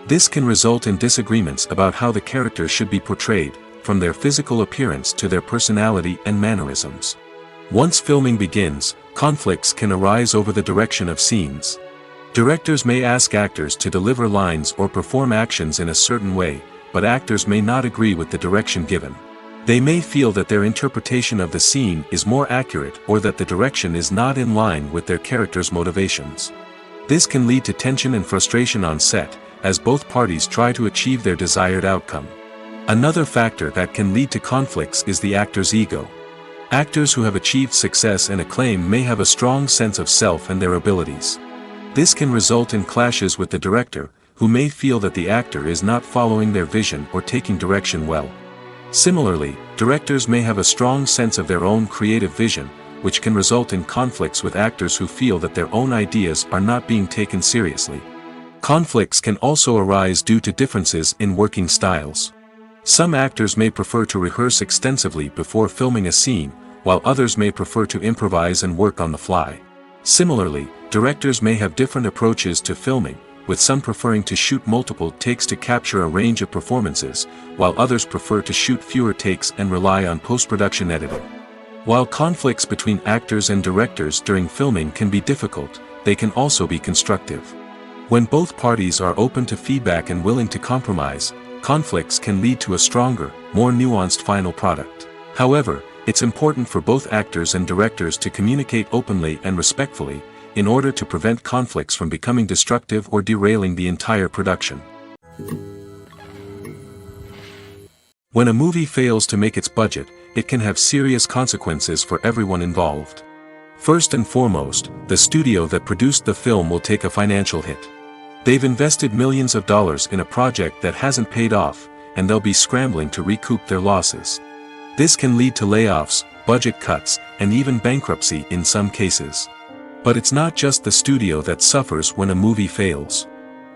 This can result in disagreements about how the characters should be portrayed, from their physical appearance to their personality and mannerisms. Once filming begins, conflicts can arise over the direction of scenes. Directors may ask actors to deliver lines or perform actions in a certain way, but actors may not agree with the direction given. They may feel that their interpretation of the scene is more accurate or that the direction is not in line with their character's motivations. This can lead to tension and frustration on set, as both parties try to achieve their desired outcome. Another factor that can lead to conflicts is the actor's ego. Actors who have achieved success and acclaim may have a strong sense of self and their abilities. This can result in clashes with the director, who may feel that the actor is not following their vision or taking direction well. Similarly, directors may have a strong sense of their own creative vision, which can result in conflicts with actors who feel that their own ideas are not being taken seriously. Conflicts can also arise due to differences in working styles. Some actors may prefer to rehearse extensively before filming a scene, while others may prefer to improvise and work on the fly. Similarly, directors may have different approaches to filming, with some preferring to shoot multiple takes to capture a range of performances, while others prefer to shoot fewer takes and rely on post-production editing. While conflicts between actors and directors during filming can be difficult, they can also be constructive. When both parties are open to feedback and willing to compromise, conflicts can lead to a stronger, more nuanced final product. However, it's important for both actors and directors to communicate openly and respectfully, in order to prevent conflicts from becoming destructive or derailing the entire production. When a movie fails to make its budget, it can have serious consequences for everyone involved. First and foremost, the studio that produced the film will take a financial hit. They've invested millions of dollars in a project that hasn't paid off, and they'll be scrambling to recoup their losses. This can lead to layoffs, budget cuts, and even bankruptcy in some cases. But it's not just the studio that suffers when a movie fails.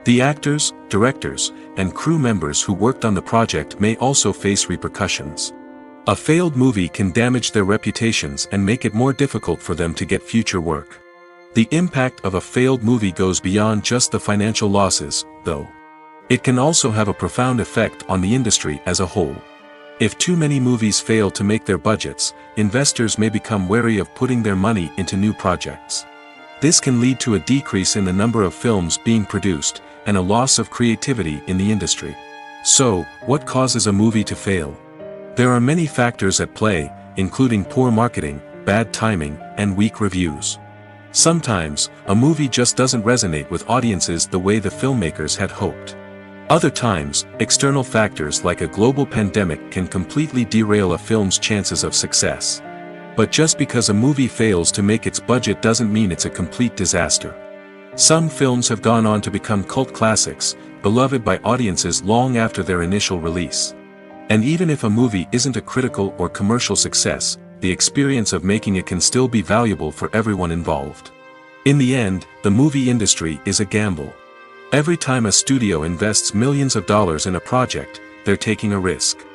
The actors, directors, and crew members who worked on the project may also face repercussions. A failed movie can damage their reputations and make it more difficult for them to get future work. The impact of a failed movie goes beyond just the financial losses, though. It can also have a profound effect on the industry as a whole. If too many movies fail to make their budgets, investors may become wary of putting their money into new projects. This can lead to a decrease in the number of films being produced, and a loss of creativity in the industry. So, what causes a movie to fail? There are many factors at play, including poor marketing, bad timing, and weak reviews. Sometimes, a movie just doesn't resonate with audiences the way the filmmakers had hoped. Other times, external factors like a global pandemic can completely derail a film's chances of success. But just because a movie fails to make its budget doesn't mean it's a complete disaster. Some films have gone on to become cult classics, beloved by audiences long after their initial release. And even if a movie isn't a critical or commercial success, the experience of making it can still be valuable for everyone involved. In the end, the movie industry is a gamble. Every time a studio invests millions of dollars in a project, they're taking a risk.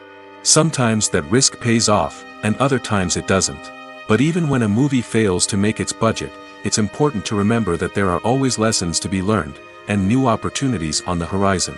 Sometimes that risk pays off, and other times it doesn't. But even when a movie fails to make its budget, it's important to remember that there are always lessons to be learned, and new opportunities on the horizon.